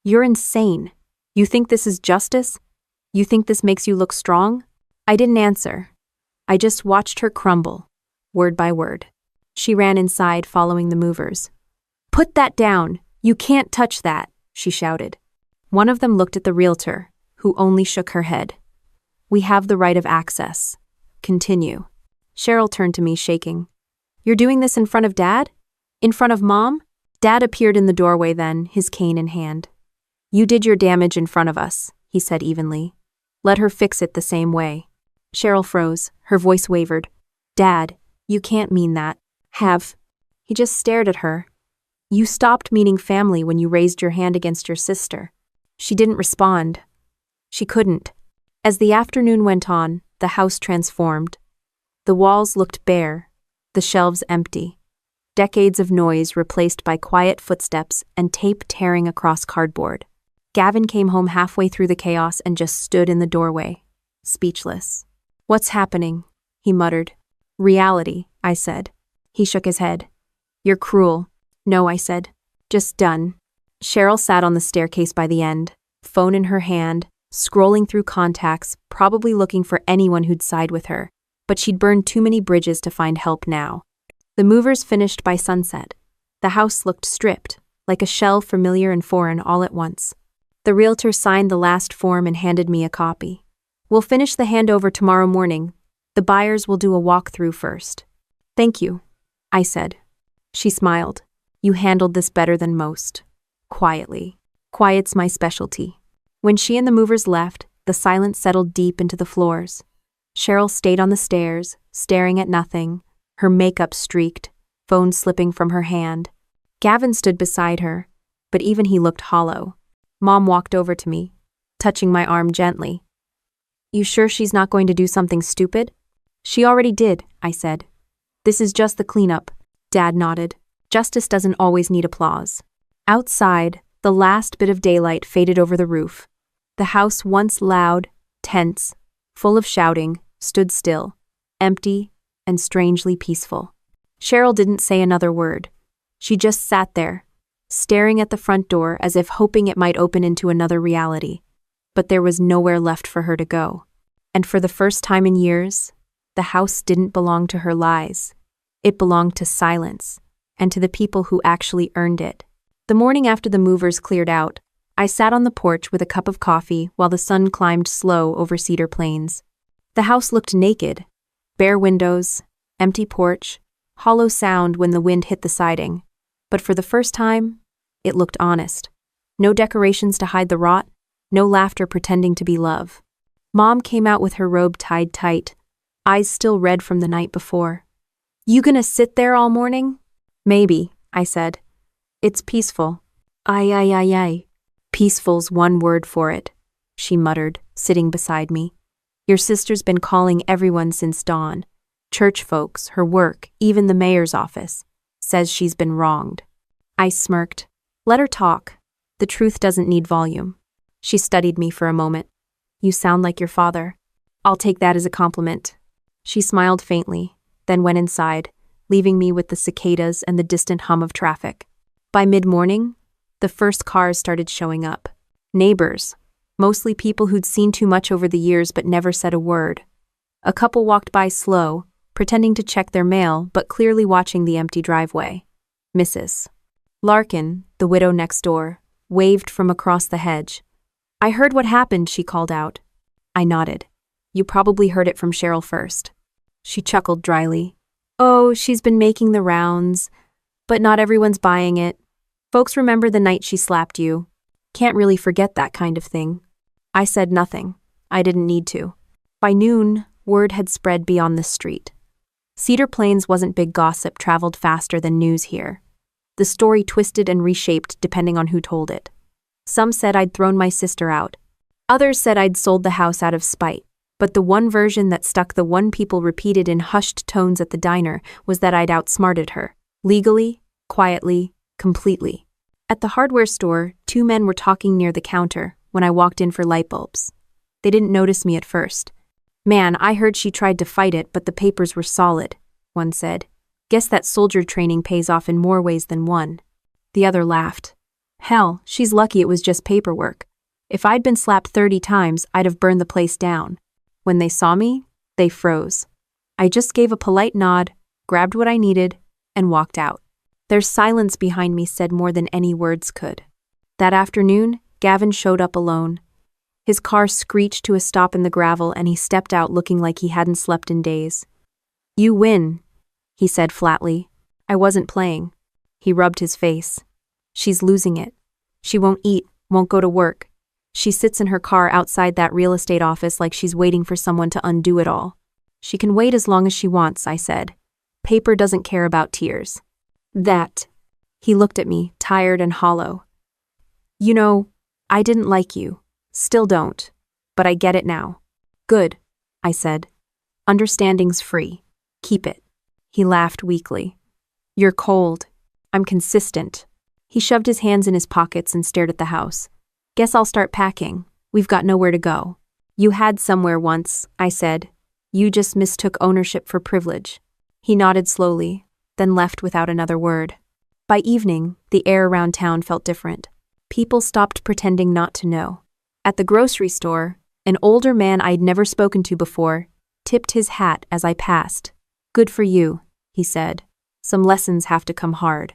You're insane. You think this is justice? You think this makes you look strong? I didn't answer. I just watched her crumble, word by word. She ran inside, following the movers. Put that down! You can't touch that, she shouted. One of them looked at the realtor, who only shook her head. We have the right of access. Continue. Cheryl turned to me, shaking. You're doing this in front of Dad? In front of Mom? Dad appeared in the doorway then, his cane in hand. You did your damage in front of us, he said evenly. Let her fix it the same way. Cheryl froze, her voice wavered. Dad, you can't mean that. Have. He just stared at her. You stopped meaning family when you raised your hand against your sister. She didn't respond. She couldn't. As the afternoon went on, the house transformed. The walls looked bare, the shelves empty. Decades of noise replaced by quiet footsteps and tape tearing across cardboard. Gavin came home halfway through the chaos and just stood in the doorway, speechless. What's happening? He muttered. Reality, I said. He shook his head. You're cruel. No, I said. Just done. Cheryl sat on the staircase by the end, phone in her hand, scrolling through contacts, probably looking for anyone who'd side with her. But she'd burned too many bridges to find help now. The movers finished by sunset. The house looked stripped, like a shell familiar and foreign all at once. The realtor signed the last form and handed me a copy. We'll finish the handover tomorrow morning. The buyers will do a walkthrough first. Thank you, I said. She smiled. You handled this better than most. Quietly. Quiet's my specialty. When she and the movers left, the silence settled deep into the floors. Cheryl stayed on the stairs, staring at nothing, her makeup streaked, phone slipping from her hand. Gavin stood beside her, but even he looked hollow. Mom walked over to me, touching my arm gently. You sure she's not going to do something stupid? She already did, I said. This is just the cleanup. Dad nodded. Justice doesn't always need applause. Outside, the last bit of daylight faded over the roof. The house, once loud, tense, full of shouting, stood still, empty and strangely peaceful. Cheryl didn't say another word. She just sat there, staring at the front door as if hoping it might open into another reality. But there was nowhere left for her to go. And for the first time in years, the house didn't belong to her lies. It belonged to silence, and to the people who actually earned it. The morning after the movers cleared out, I sat on the porch with a cup of coffee while the sun climbed slow over Cedar Plains. The house looked naked, Bare windows, empty porch, hollow sound when the wind hit the siding. But for the first time, it looked honest. No decorations to hide the rot, no laughter pretending to be love. Mom came out with her robe tied tight, eyes still red from the night before. "You gonna sit there all morning?" "Maybe," I said. "It's peaceful." Ay. Peaceful's one word for it," she muttered, sitting beside me. "Your sister's been calling everyone since dawn. Church folks, her work, even the mayor's office. Says she's been wronged." I smirked. "Let her talk. The truth doesn't need volume." She studied me for a moment. "You sound like your father." "I'll take that as a compliment." She smiled faintly, then went inside, leaving me with the cicadas and the distant hum of traffic. By mid-morning, the first cars started showing up. Neighbors, mostly people who'd seen too much over the years but never said a word. A couple walked by slow, pretending to check their mail but clearly watching the empty driveway. Mrs. Larkin, the widow next door, waved from across the hedge. "I heard what happened," she called out. I nodded. "You probably heard it from Cheryl first." She chuckled dryly. "Oh, she's been making the rounds, but not everyone's buying it. Folks remember the night she slapped you. Can't really forget that kind of thing." I said nothing. I didn't need to. By noon, word had spread beyond the street. Cedar Plains wasn't big gossip traveled faster than news here. The story twisted and reshaped depending on who told it. Some said I'd thrown my sister out. Others said I'd sold the house out of spite. But the one version that stuck, the one people repeated in hushed tones at the diner, was that I'd outsmarted her. Legally, quietly, completely. At the hardware store, 2 men were talking near the counter when I walked in for light bulbs. They didn't notice me at first. "Man, I heard she tried to fight it, but the papers were solid," one said. "Guess that soldier training pays off in more ways than one." The other laughed. "Hell, she's lucky it was just paperwork. If I'd been slapped 30 times, I'd have burned the place down." When they saw me, they froze. I just gave a polite nod, grabbed what I needed, and walked out. Their silence behind me said more than any words could. That afternoon, Gavin showed up alone. His car screeched to a stop in the gravel and he stepped out looking like he hadn't slept in days. "You win," he said flatly. I wasn't playing. He rubbed his face. "She's losing it. She won't eat, won't go to work. She sits in her car outside that real estate office like she's waiting for someone to undo it all." "She can wait as long as she wants," I said. "Paper doesn't care about tears." "That." He looked at me, tired and hollow. "You know, I didn't like you. Still don't. But I get it now." "Good," I said. "Understanding's free. Keep it." He laughed weakly. "You're cold. I'm consistent." He shoved his hands in his pockets and stared at the house. "Guess I'll start packing. We've got nowhere to go." "You had somewhere once," I said. "You just mistook ownership for privilege." He nodded slowly, then left without another word. By evening, the air around town felt different. People stopped pretending not to know. At the grocery store, an older man I'd never spoken to before tipped his hat as I passed. "Good for you," he said. "Some lessons have to come hard."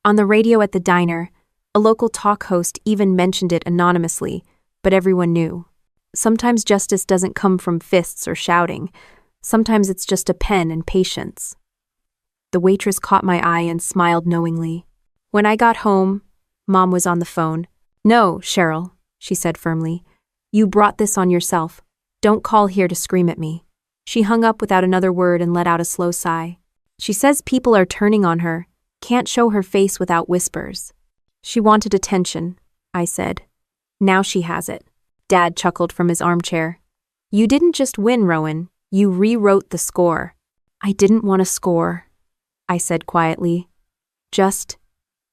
On the radio at the diner, a local talk host even mentioned it anonymously, but everyone knew. Sometimes justice doesn't come from fists or shouting. Sometimes it's just a pen and patience. The waitress caught my eye and smiled knowingly. When I got home, Mom was on the phone. "No, Cheryl," she said firmly. "You brought this on yourself. Don't call here to scream at me." She hung up without another word and let out a slow sigh. "She says people are turning on her. Can't show her face without whispers." "She wanted attention," I said. "Now she has it." Dad chuckled from his armchair. "You didn't just win, Rowan. You rewrote the score." "I didn't want to score," I said quietly. "Just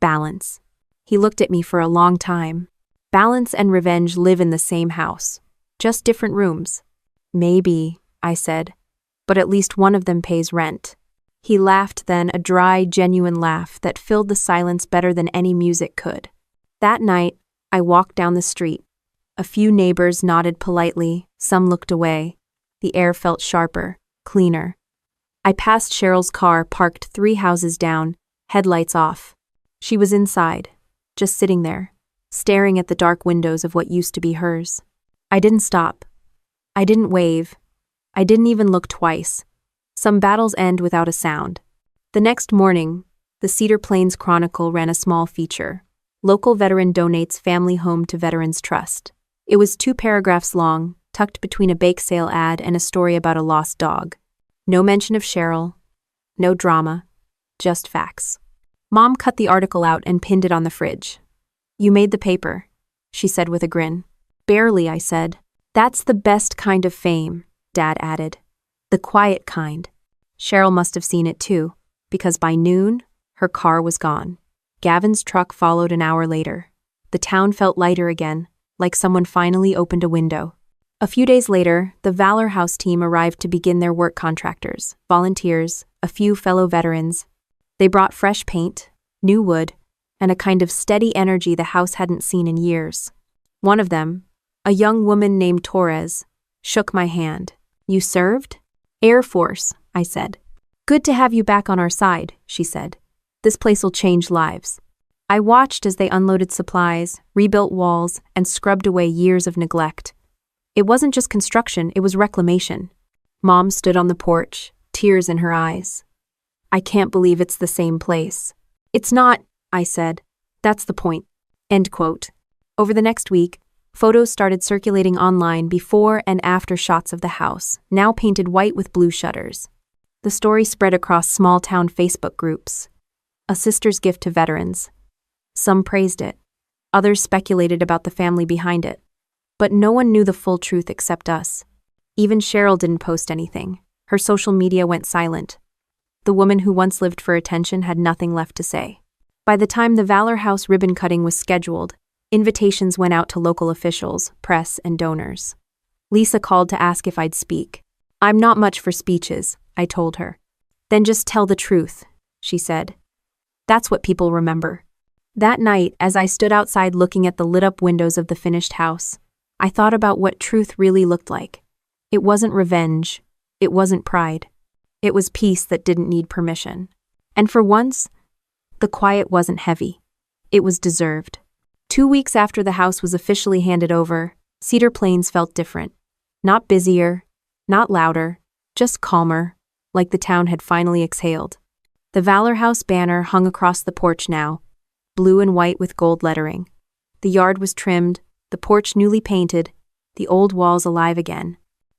balance." He looked at me for a long time. "Balance and revenge live in the same house. Just different rooms." "Maybe," I said, "but at least one of them pays rent." He laughed then, a dry, genuine laugh that filled the silence better than any music could. That night, I walked down the street. A few neighbors nodded politely, some looked away. The air felt sharper, cleaner. I passed Cheryl's car parked 3 houses down, headlights off. She was inside, just sitting there, staring at the dark windows of what used to be hers. I didn't stop. I didn't wave. I didn't even look twice. Some battles end without a sound. The next morning, the Cedar Plains Chronicle ran a small feature. Local veteran donates family home to Veterans Trust. It was 2 paragraphs long, tucked between a bake sale ad and a story about a lost dog. No mention of Cheryl, no drama, just facts. Mom cut the article out and pinned it on the fridge. "You made the paper," she said with a grin. "Barely," I said. "That's the best kind of fame," Dad added. "The quiet kind." Cheryl must have seen it too, because by noon, her car was gone. Gavin's truck followed an hour later. The town felt lighter again, like someone finally opened a window. A few days later, the Valor House team arrived to begin their work. Contractors, volunteers, a few fellow veterans. They brought fresh paint, new wood, and a kind of steady energy the house hadn't seen in years. One of them, a young woman named Torres, shook my hand. "You served?" "Air Force," I said. "Good to have you back on our side," she said. "This place'll change lives." I watched as they unloaded supplies, rebuilt walls, and scrubbed away years of neglect. It wasn't just construction, it was reclamation. Mom stood on the porch, tears in her eyes. "I can't believe it's the same place." "It's not," I said. "That's the point." End quote. Over the next week, photos started circulating online before and after shots of the house, now painted white with blue shutters. The story spread across small-town Facebook groups. A sister's gift to veterans. Some praised it. Others speculated about the family behind it. But no one knew the full truth except us. Even Cheryl didn't post anything. Her social media went silent. The woman who once lived for attention had nothing left to say. By the time the Valor House ribbon cutting was scheduled, invitations went out to local officials, press, and donors. Lisa called to ask if I'd speak. "I'm not much for speeches," I told her. "Then just tell the truth," she said. "That's what people remember." That night, as I stood outside looking at the lit-up windows of the finished house, I thought about what truth really looked like. It wasn't revenge. It wasn't pride. It was peace that didn't need permission. And for once, the quiet wasn't heavy. It was deserved. 2 weeks after the house was officially handed over, Cedar Plains felt different. Not busier, not louder, just calmer, like the town had finally exhaled. The Valor House banner hung across the porch now, blue and white with gold lettering. The yard was trimmed, the porch newly painted, the old walls alive again.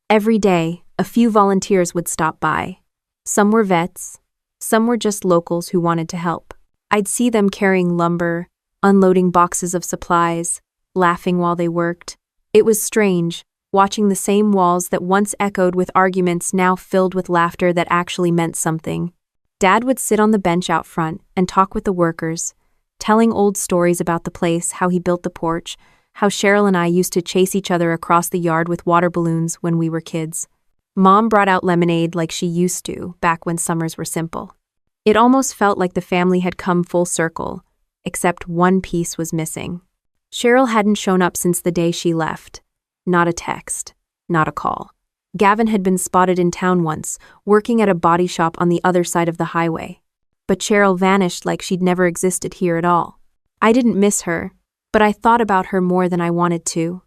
Every day, a few volunteers would stop by. Some were vets, some were just locals who wanted to help. I'd see them carrying lumber, unloading boxes of supplies, laughing while they worked. It was strange, watching the same walls that once echoed with arguments now filled with laughter that actually meant something. Dad would sit on the bench out front and talk with the workers, telling old stories about the place, how he built the porch, how Cheryl and I used to chase each other across the yard with water balloons when we were kids. Mom brought out lemonade like she used to, back when summers were simple. It almost felt like the family had come full circle, except one piece was missing. Cheryl hadn't shown up since the day she left. Not a text, not a call. Gavin had been spotted in town once, working at a body shop on the other side of the highway. But Cheryl vanished like she'd never existed here at all. I didn't miss her, but I thought about her more than I wanted to.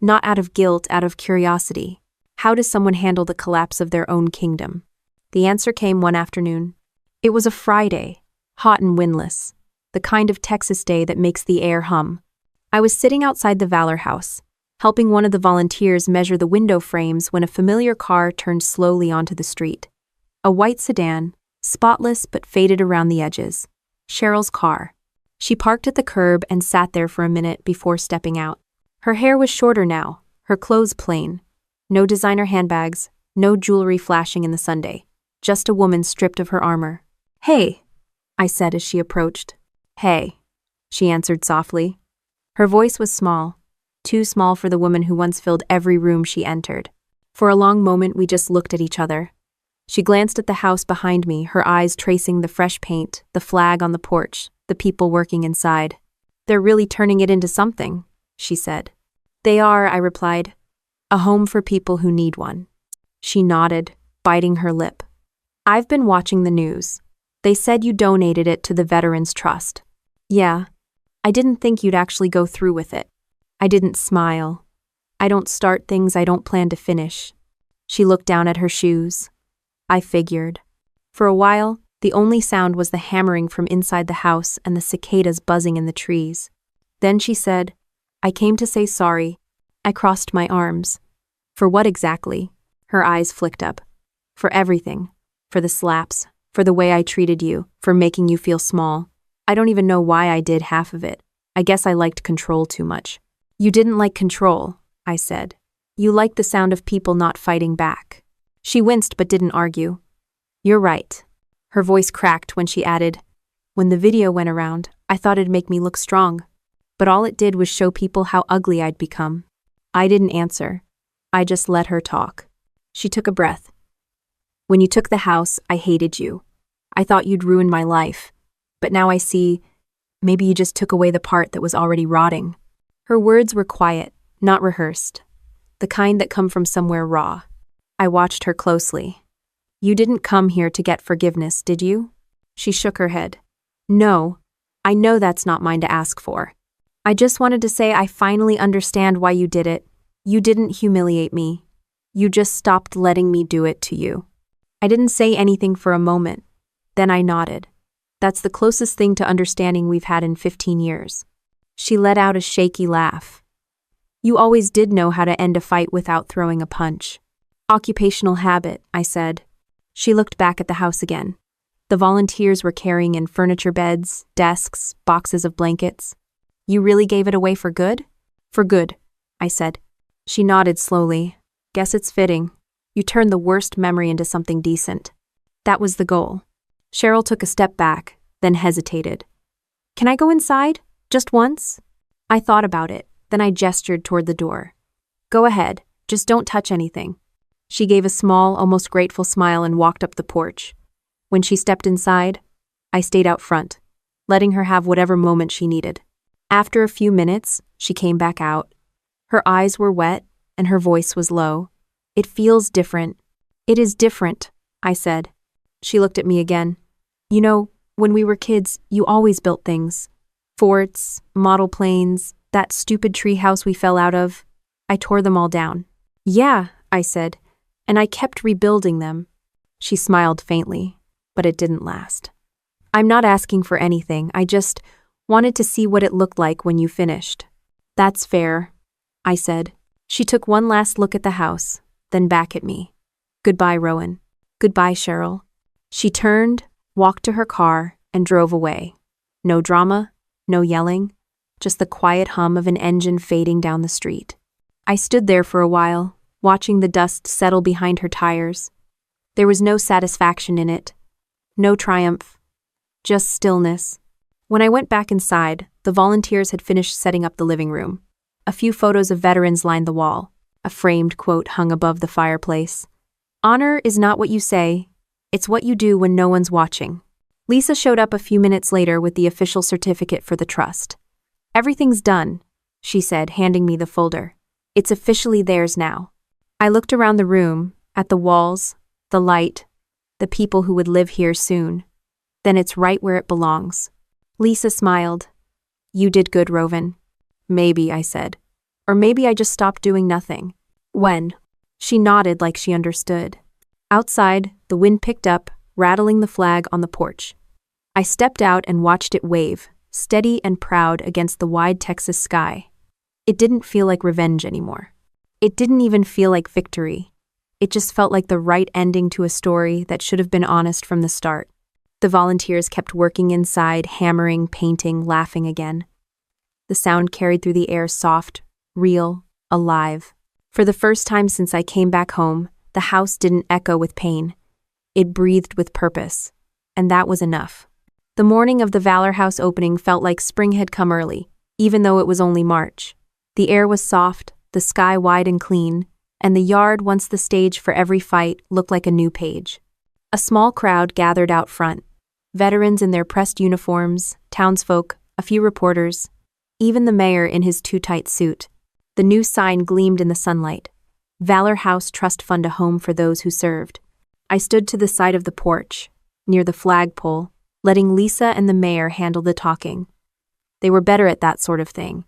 Not out of guilt, out of curiosity. How does someone handle the collapse of their own kingdom? The answer came one afternoon. It was a Friday, hot and windless, the kind of Texas day that makes the air hum. I was sitting outside the Valor House, helping one of the volunteers measure the window frames when a familiar car turned slowly onto the street. A white sedan, spotless but faded around the edges. Cheryl's car. She parked at the curb and sat there for a minute before stepping out. Her hair was shorter now, her clothes plain. No designer handbags, no jewelry flashing in the sunday. Just a woman stripped of her armor. "Hey," I said as she approached. "Hey," she answered softly. Her voice was small, too small for the woman who once filled every room she entered. For a long moment we just looked at each other. She glanced at the house behind me, her eyes tracing the fresh paint, the flag on the porch, the people working inside. "They're really turning it into something," she said. "They are," I replied. "A home for people who need one." She nodded, biting her lip. "I've been watching the news. They said you donated it to the Veterans Trust." "Yeah. I didn't think you'd actually go through with it." I didn't smile. I don't start things I don't plan to finish. She looked down at her shoes. I figured. For a while, the only sound was the hammering from inside the house and the cicadas buzzing in the trees. Then she said, "I came to say sorry." I crossed my arms. For what exactly? Her eyes flicked up. For everything. For the slaps. For the way I treated you. For making you feel small. I don't even know why I did half of it. I guess I liked control too much. You didn't like control, I said. You liked the sound of people not fighting back. She winced but didn't argue. You're right. Her voice cracked when she added, when the video went around, I thought it'd make me look strong. But all it did was show people how ugly I'd become. I didn't answer. I just let her talk. She took a breath. When you took the house, I hated you. I thought you'd ruin my life. But now I see, maybe you just took away the part that was already rotting. Her words were quiet, not rehearsed. The kind that come from somewhere raw. I watched her closely. You didn't come here to get forgiveness, did you? She shook her head. No, I know that's not mine to ask for. I just wanted to say I finally understand why you did it. You didn't humiliate me. You just stopped letting me do it to you. I didn't say anything for a moment. Then I nodded. That's the closest thing to understanding we've had in 15 years. She let out a shaky laugh. You always did know how to end a fight without throwing a punch. Occupational habit, I said. She looked back at the house again. The volunteers were carrying in furniture beds, desks, boxes of blankets. You really gave it away for good? For good, I said. She nodded slowly. Guess it's fitting. You turned the worst memory into something decent. That was the goal. Cheryl took a step back, then hesitated. Can I go inside? Just once? I thought about it, then I gestured toward the door. Go ahead, just don't touch anything. She gave a small, almost grateful smile and walked up the porch. When she stepped inside, I stayed out front, letting her have whatever moment she needed. After a few minutes, she came back out. Her eyes were wet, and her voice was low. It feels different. It is different, I said. She looked at me again. You know, when we were kids, you always built things. Forts, model planes, that stupid tree house we fell out of. I tore them all down. Yeah, I said, and I kept rebuilding them. She smiled faintly, but it didn't last. I'm not asking for anything, I just wanted to see what it looked like when you finished. That's fair, I said. She took one last look at the house, then back at me. Goodbye, Rowan. Goodbye, Cheryl. She turned, walked to her car, and drove away. No drama, no yelling, just the quiet hum of an engine fading down the street. I stood there for a while, watching the dust settle behind her tires. There was no satisfaction in it, no triumph, just stillness. When I went back inside, the volunteers had finished setting up the living room. A few photos of veterans lined the wall. A framed quote hung above the fireplace. Honor is not what you say, it's what you do when no one's watching. Lisa showed up a few minutes later with the official certificate for the trust. Everything's done, she said, handing me the folder. It's officially theirs now. I looked around the room, at the walls, the light, the people who would live here soon. Then it's right where it belongs. Lisa smiled. You did good, Rowan. Maybe, I said. Or maybe I just stopped doing nothing. When? She nodded like she understood. Outside, the wind picked up, rattling the flag on the porch. I stepped out and watched it wave, steady and proud against the wide Texas sky. It didn't feel like revenge anymore. It didn't even feel like victory. It just felt like the right ending to a story that should have been honest from the start. The volunteers kept working inside, hammering, painting, laughing again. The sound carried through the air soft, real, alive. For the first time since I came back home, the house didn't echo with pain. It breathed with purpose. And that was enough. The morning of the Valor House opening felt like spring had come early, even though it was only March. The air was soft, the sky wide and clean, and the yard, once the stage for every fight, looked like a new page. A small crowd gathered out front. Veterans in their pressed uniforms, townsfolk, a few reporters, even the mayor in his too-tight suit. The new sign gleamed in the sunlight. Valor House Trust Fund, a home for those who served. I stood to the side of the porch, near the flagpole, letting Lisa and the mayor handle the talking. They were better at that sort of thing.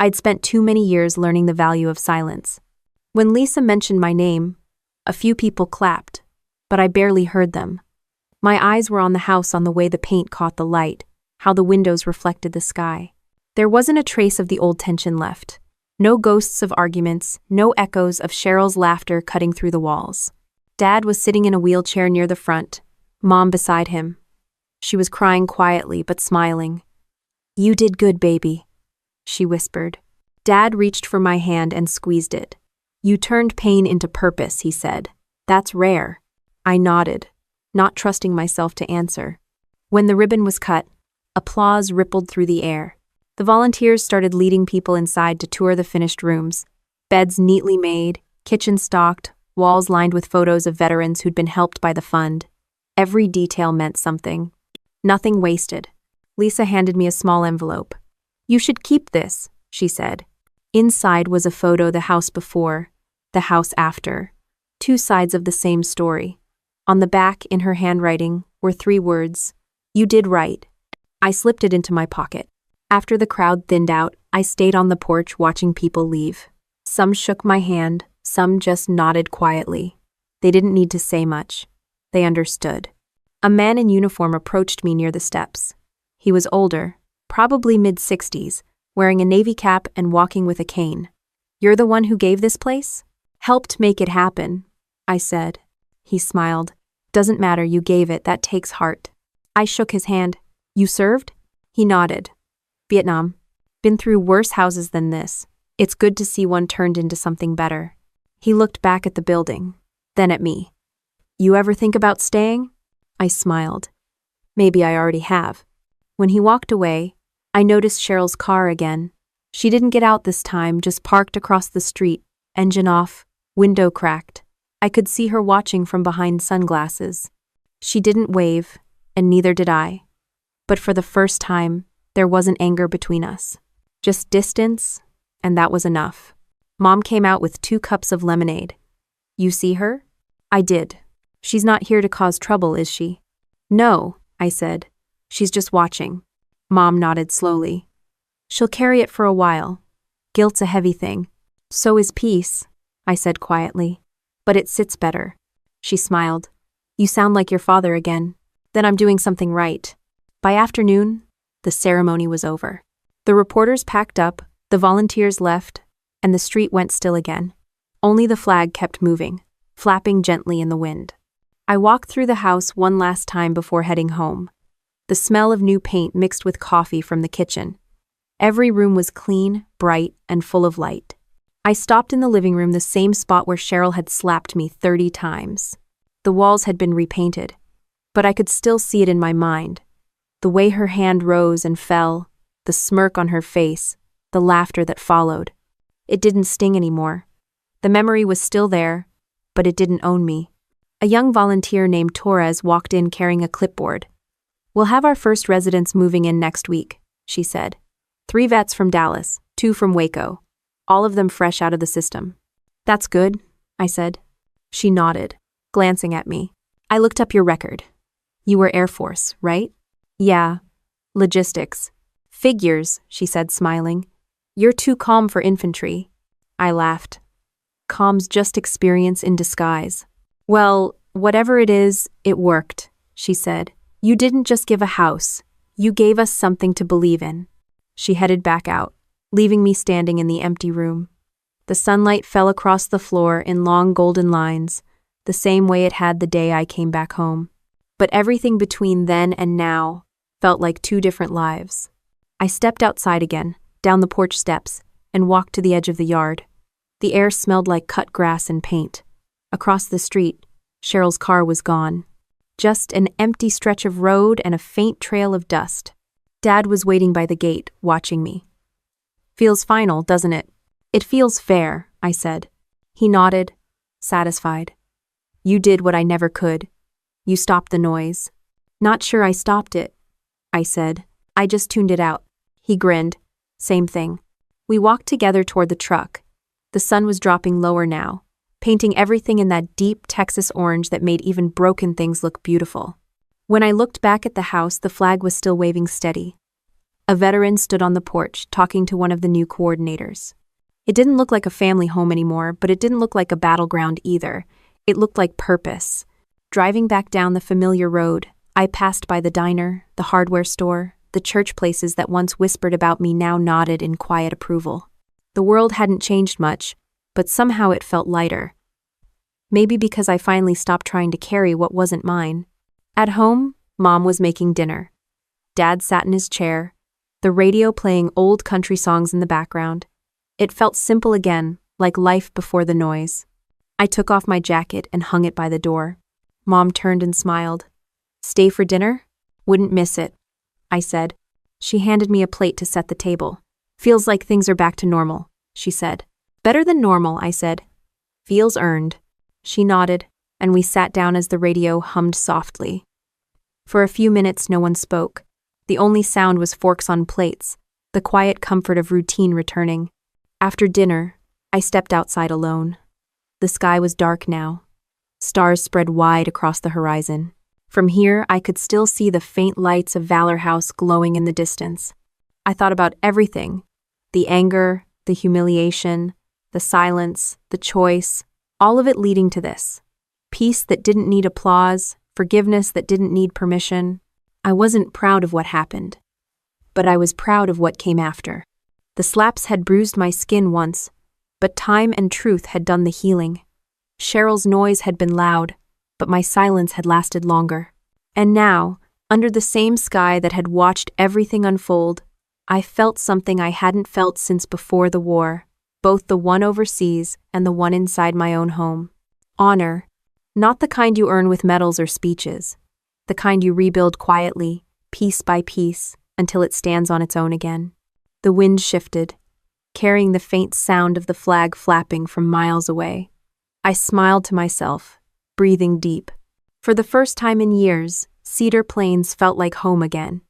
I'd spent too many years learning the value of silence. When Lisa mentioned my name, a few people clapped. but I barely heard them. My eyes were on the house, on the way the paint caught the light, how the windows reflected the sky. There wasn't a trace of the old tension left. No ghosts of arguments, no echoes of Cheryl's laughter cutting through the walls. Dad was sitting in a wheelchair near the front, Mom beside him. She was crying quietly but smiling. "You did good, baby," she whispered. Dad reached for my hand and squeezed it. "You turned pain into purpose," he said. "That's rare." I nodded, not trusting myself to answer. When the ribbon was cut, applause rippled through the air. The volunteers started leading people inside to tour the finished rooms. Beds neatly made, kitchen stocked, walls lined with photos of veterans who'd been helped by the fund. Every detail meant something. Nothing wasted. Lisa handed me a small envelope. "You should keep this," she said. Inside was a photo, the house before, the house after. Two sides of the same story. On the back, in her handwriting, were 3 words: "You did right." I slipped it into my pocket. After the crowd thinned out, I stayed on the porch watching people leave. Some shook my hand, some just nodded quietly. They didn't need to say much. They understood. A man in uniform approached me near the steps. He was older, probably mid-60s, wearing a navy cap and walking with a cane. "You're the one who gave this place?" "Helped make it happen," I said. He smiled. "Doesn't matter, you gave it, that takes heart." I shook his hand. "You served?" He nodded. "Vietnam. Been through worse houses than this. It's good to see one turned into something better." He looked back at the building, then at me. "You ever think about staying?" I smiled. "Maybe I already have." When he walked away, I noticed Cheryl's car again. She didn't get out this time, just parked across the street, engine off, window cracked. I could see her watching from behind sunglasses. She didn't wave, and neither did I. But for the first time, there wasn't anger between us. Just distance, and that was enough. Mom came out with 2 cups of lemonade. "You see her?" I did. "She's not here to cause trouble, is she?" "No," I said. "She's just watching." Mom nodded slowly. "She'll carry it for a while. Guilt's a heavy thing." "So is peace," I said quietly. "But it sits better." She smiled. "You sound like your father again. Then I'm doing something right." By afternoon, the ceremony was over. The reporters packed up, the volunteers left, and the street went still again. Only the flag kept moving, flapping gently in the wind. I walked through the house one last time before heading home. The smell of new paint mixed with coffee from the kitchen. Every room was clean, bright, and full of light. I stopped in the living room, the same spot where Cheryl had slapped me 30 times. The walls had been repainted, but I could still see it in my mind. The way her hand rose and fell, the smirk on her face, the laughter that followed. It didn't sting anymore. The memory was still there, but it didn't own me. A young volunteer named Torres walked in carrying a clipboard. "We'll have our first residents moving in next week," she said. 3 vets from Dallas, 2 from Waco, all of them fresh out of the system. "That's good," I said. She nodded, glancing at me. "I looked up your record. You were Air Force, right?" "Yeah. Logistics." "Figures," she said, smiling. "You're too calm for infantry." I laughed. Calm's just experience in disguise. "Well, whatever it is, it worked," she said. "You didn't just give a house. You gave us something to believe in." She headed back out, leaving me standing in the empty room. The sunlight fell across the floor in long golden lines, the same way it had the day I came back home. But everything between then and now felt like 2 different lives. I stepped outside again, down the porch steps, and walked to the edge of the yard. The air smelled like cut grass and paint. Across the street, Cheryl's car was gone. Just an empty stretch of road and a faint trail of dust. Dad was waiting by the gate, watching me. "Feels final, doesn't it?" "It feels fair," I said. He nodded, satisfied. "You did what I never could. You stopped the noise." "Not sure I stopped it," I said. "I just tuned it out." He grinned. "Same thing." We walked together toward the truck. The sun was dropping lower now, painting everything in that deep Texas orange that made even broken things look beautiful. When I looked back at the house, the flag was still waving steady. A veteran stood on the porch, talking to one of the new coordinators. It didn't look like a family home anymore, but it didn't look like a battleground either. It looked like purpose. Driving back down the familiar road, I passed by the diner, the hardware store, the church places that once whispered about me now nodded in quiet approval. The world hadn't changed much, but somehow it felt lighter. Maybe because I finally stopped trying to carry what wasn't mine. At home, Mom was making dinner. Dad sat in his chair, the radio playing old country songs in the background. It felt simple again, like life before the noise. I took off my jacket and hung it by the door. Mom turned and smiled. "Stay for dinner? Wouldn't miss it," I said. She handed me a plate to set the table. "Feels like things are back to normal," she said. "Better than normal," I said. "Feels earned." She nodded, and we sat down as the radio hummed softly. For a few minutes no one spoke. The only sound was forks on plates, the quiet comfort of routine returning. After dinner, I stepped outside alone. The sky was dark now. Stars spread wide across the horizon. From here, I could still see the faint lights of Valor House glowing in the distance. I thought about everything: the anger, the humiliation, the silence, the choice, all of it leading to this. Peace that didn't need applause, forgiveness that didn't need permission. I wasn't proud of what happened, but I was proud of what came after. The slaps had bruised my skin once, but time and truth had done the healing. Cheryl's noise had been loud, but my silence had lasted longer. And now, under the same sky that had watched everything unfold, I felt something I hadn't felt since before the war, both the one overseas and the one inside my own home. Honor, not the kind you earn with medals or speeches, the kind you rebuild quietly, piece by piece, until it stands on its own again. The wind shifted, carrying the faint sound of the flag flapping from miles away. I smiled to myself, breathing deep. For the first time in years, Cedar Plains felt like home again.